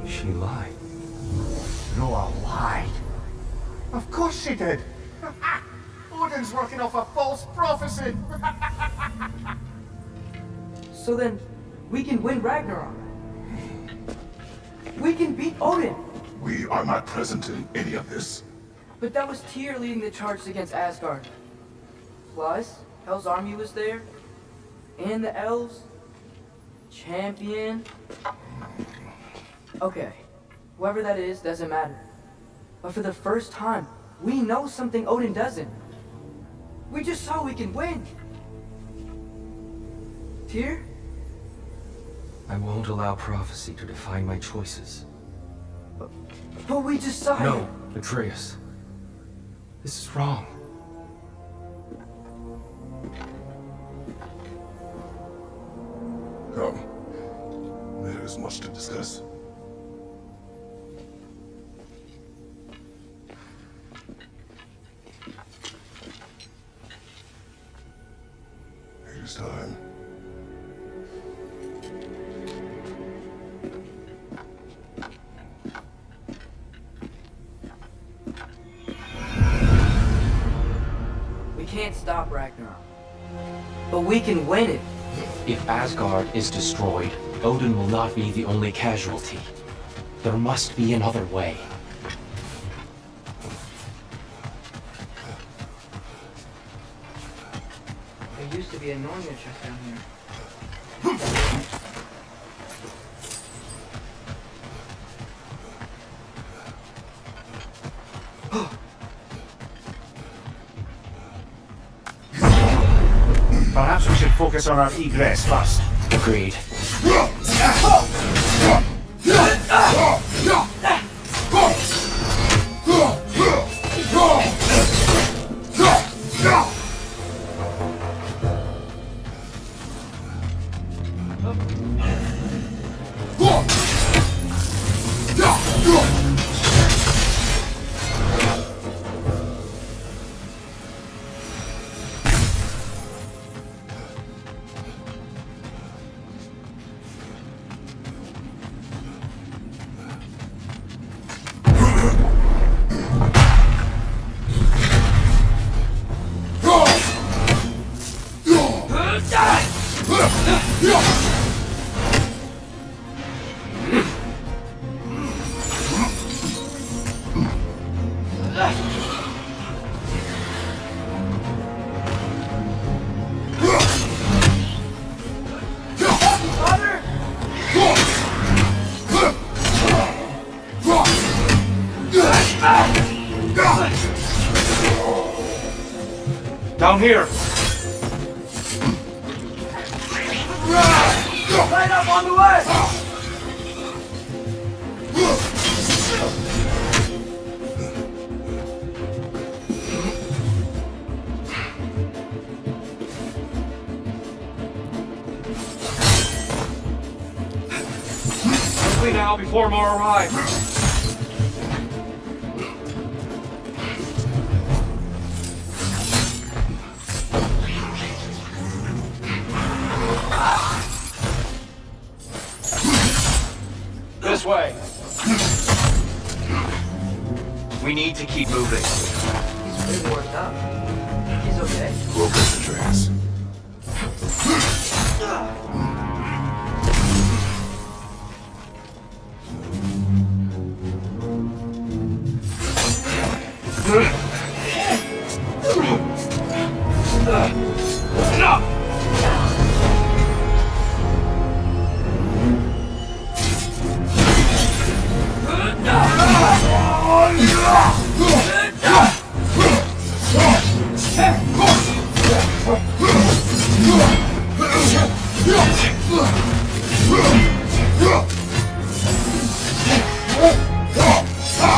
She lied. Noah lied. Of course she did. Odin's working off a false prophecy. So then, we can win Ragnarok. We can beat Odin. We are not present in any of this. But that was Tyr leading the charge against Asgard. Plus, Hell's army was there. And the elves. Champion. Okay, whoever that is doesn't matter. But for the first time, we know something Odin doesn't. We just saw we can win. Tyr? I won't allow prophecy to define my choices. But we just saw it. No, Atreus. This is wrong. Come. There is much to discuss. stop Ragnarok. But we can win it. If Asgard is destroyed, Odin will not be the only casualty. There must be another way. There used to be a Norma chest down here. Perhaps we should focus on our egress first. Agreed. Down here! Line up on the way! Quickly now before more arrive. This way. We need to keep moving. He's pretty worked up. He's okay. We'll get the trace.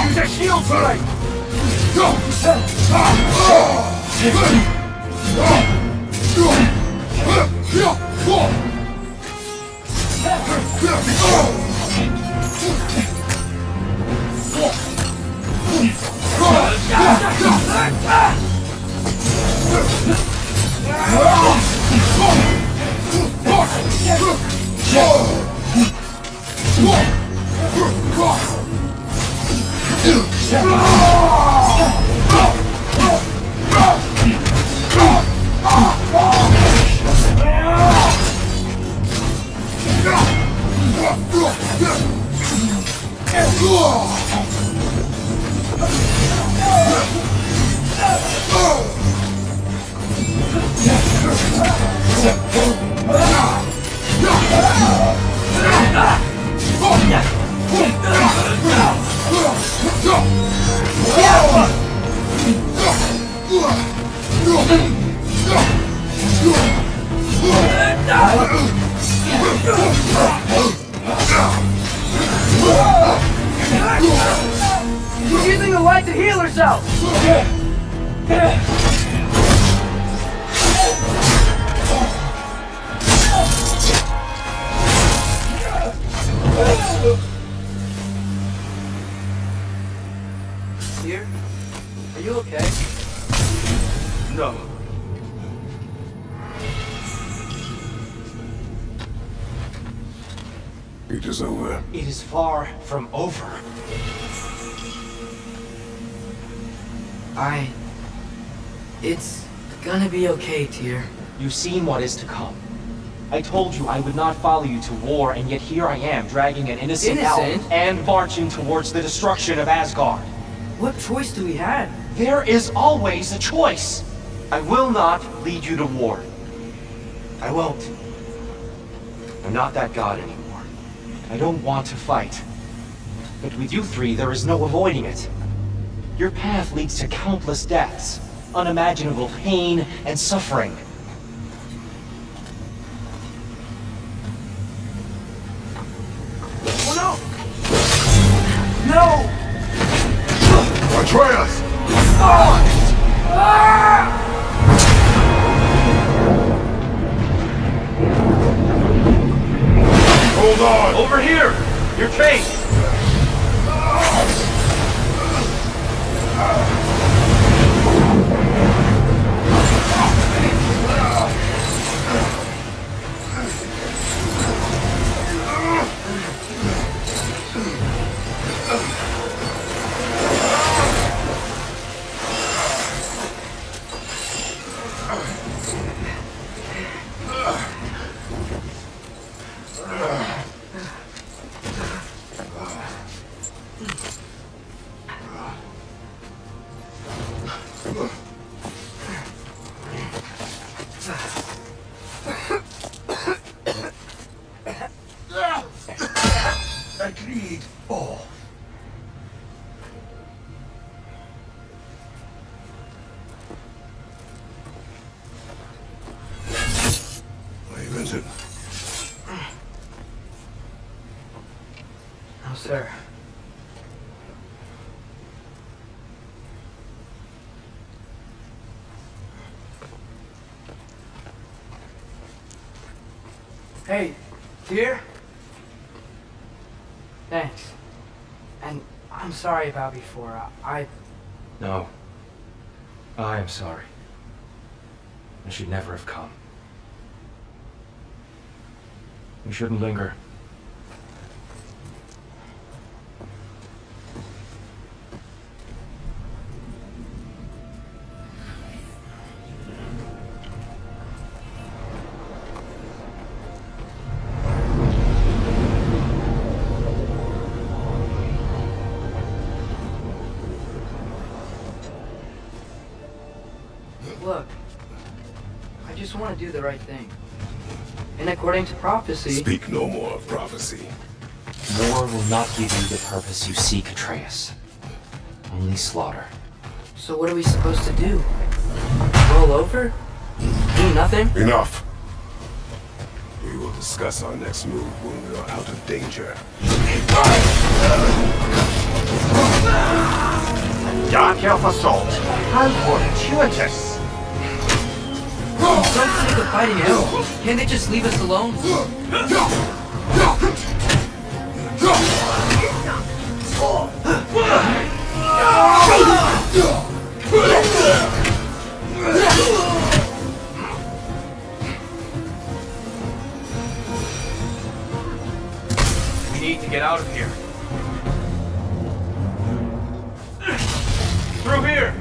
Use a shield strike! She's using the light to heal herself! Dear, are you okay? No. It is over. It is far from over. It's gonna be okay, Tyr. You've seen what is to come. I told you I would not follow you to war, and yet here I am, dragging an innocent elf and marching towards the destruction of Asgard. What choice do we have? There is always a choice. I will not lead you to war. I won't. I'm not that god anymore. I don't want to fight. But with you three, there is no avoiding it. Your path leads to countless deaths, unimaginable pain and suffering. Oh no! No! Atreus! Hold on! Over here! Your chase! Agreed. Oh. Hey, Vincent. No, sir. Hey, Tyr? Thanks. And I'm sorry about before. No. I am sorry. I should never have come. We shouldn't linger. Look, I just want to do the right thing. And according to prophecy... Speak no more of prophecy. War will not give you the purpose you seek, Atreus. Only slaughter. So what are we supposed to do? Roll over? Do nothing? Enough. We will discuss our next move when we are out of danger. Dark Elf Assault. How fortuitous. I'm so sick of fighting elves. Can't they just leave us alone? We need to get out of here. Through here!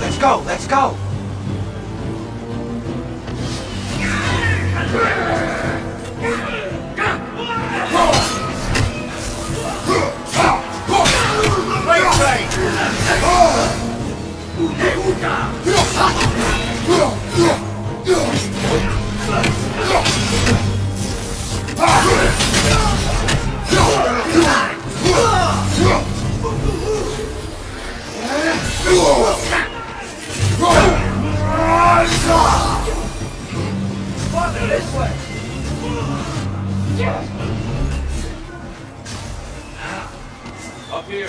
Let's go! Let's go! Father, this way! here.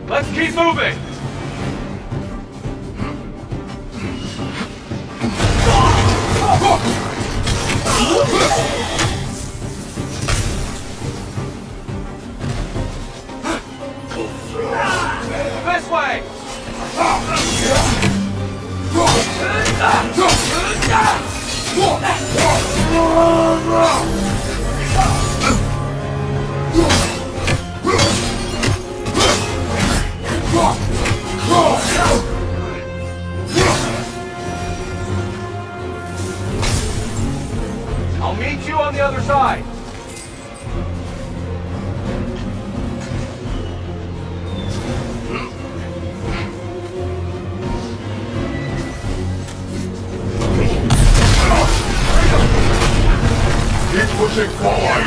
Let's keep moving! This way! I'll meet you on the other side. Keep pushing forward!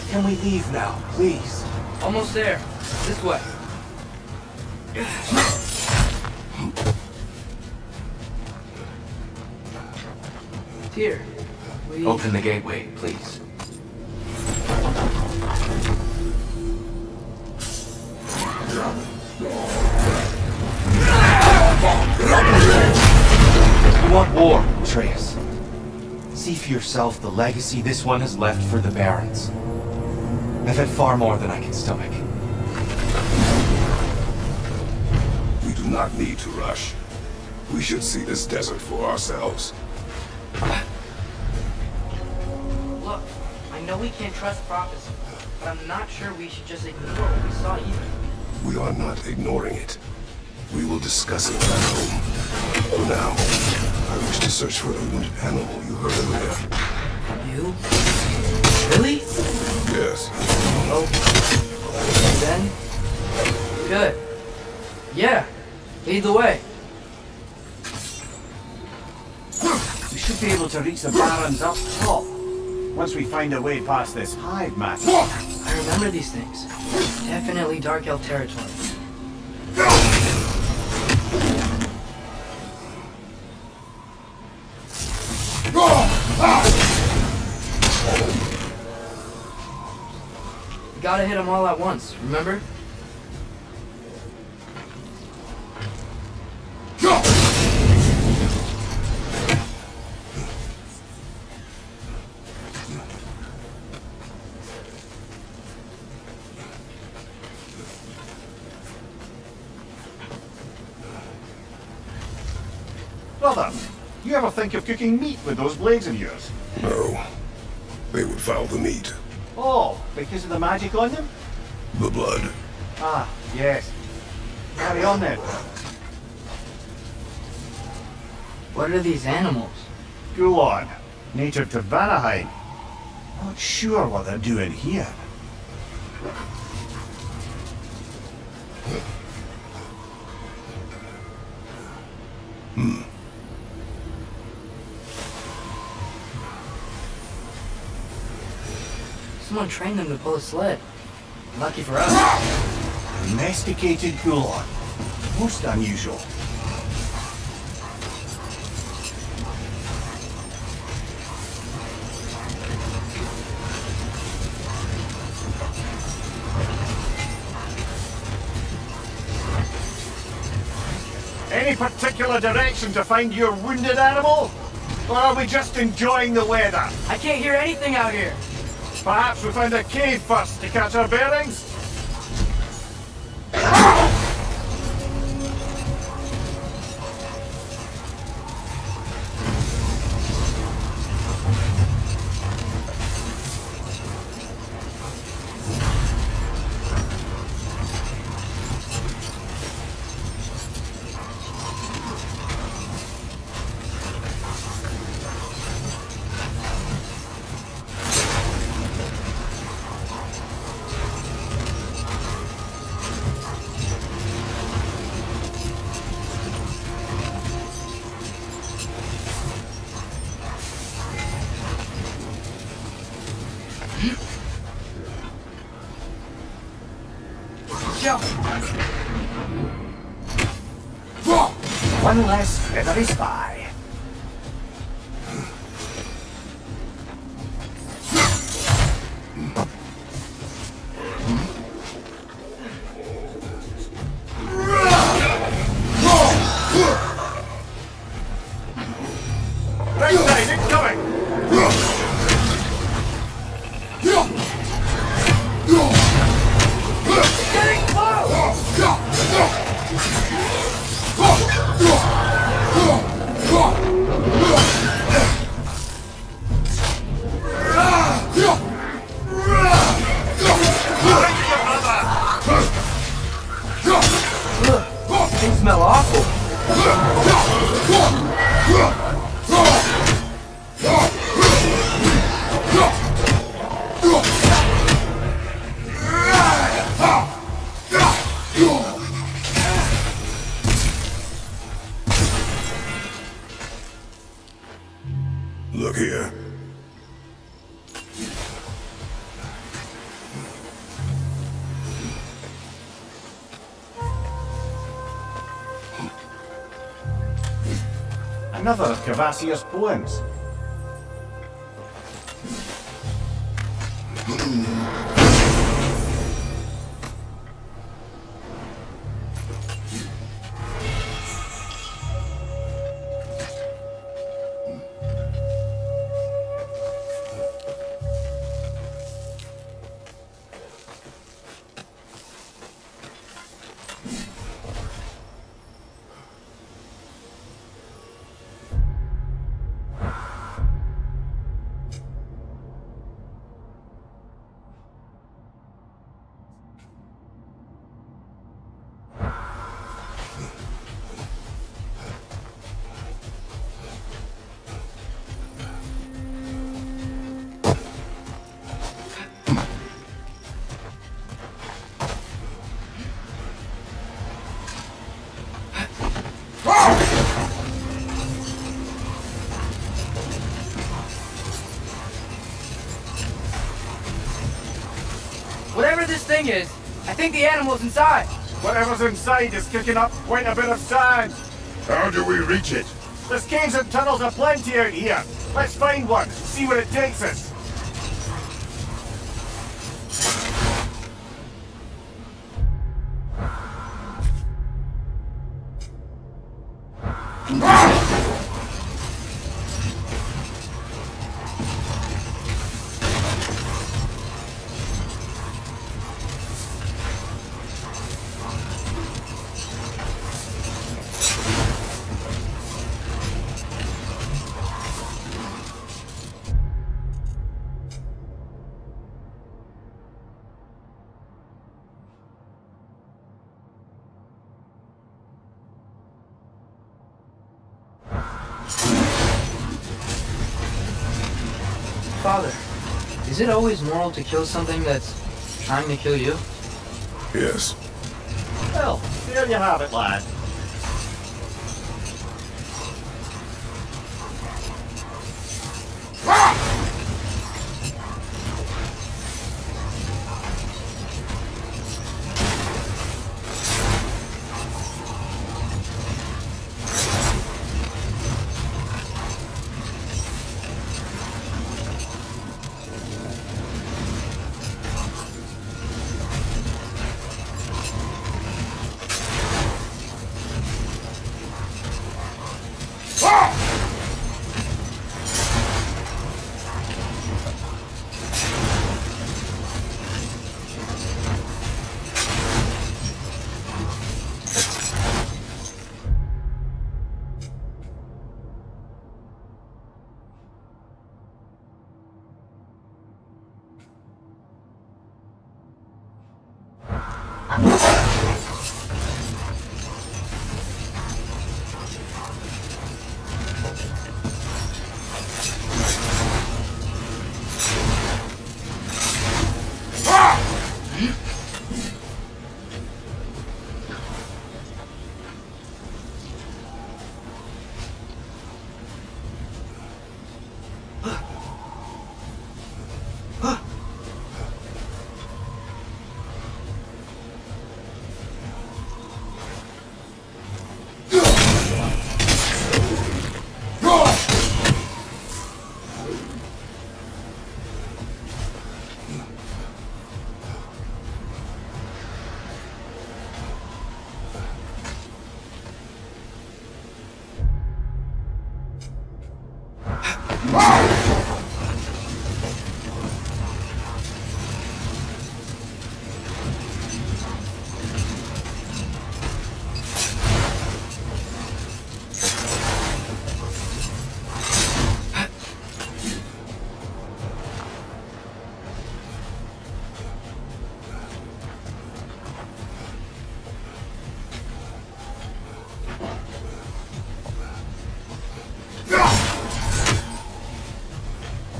Can we leave now, please? Almost there. This way. Here. We... Open the gateway, please. You want war, Atreus. See for yourself the legacy this one has left for the Barons. I've had far more than I can stomach. We do not need to rush. We should see this desert for ourselves. Look, I know we can't trust prophecy, but I'm not sure we should just ignore what we saw either. We are not ignoring it. We will discuss it at home. For now, I wish to search for the wounded animal you heard earlier. You? Really? Yes. Oh. Then? Good. Yeah. Lead the way. We should be able to reach the Barons up top. Once we find a way past this hive matter. I remember these things. Definitely Dark Elf territory. You gotta hit them all at once, remember? Brother, you ever think of cooking meat with those blades of yours? No. They would foul the meat. Oh, because of the magic on them? The blood. Ah, yes. Carry on then. What are these animals? Gulon, native to Vanaheim. Not sure what they're doing here. Someone trained them to pull a sled. Lucky for us. Domesticated Gulon. Most unusual. Any particular direction to find your wounded animal? Or are we just enjoying the weather? I can't hear anything out here. Perhaps we find a cave first to catch our bearings? One less feathery spy. Right side, incoming! Getting Things smell awful. Look here. Another of Cavassia's poems. Whatever this thing is, I think the animal's inside. Whatever's inside is kicking up quite a bit of sand. How do we reach it? There's caves and tunnels aplenty out here. Let's find one, see where it takes us. Father, is it always moral to kill something that's trying to kill you? Yes. Well, there you have it, lad.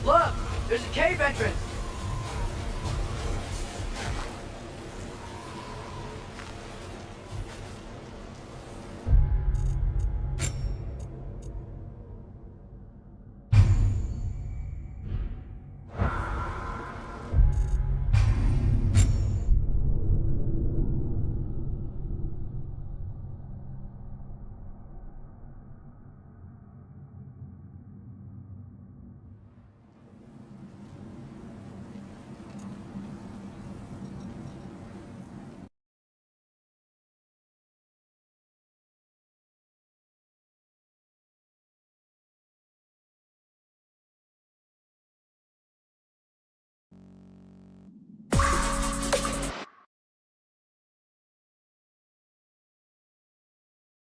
Look! There's a cave entrance!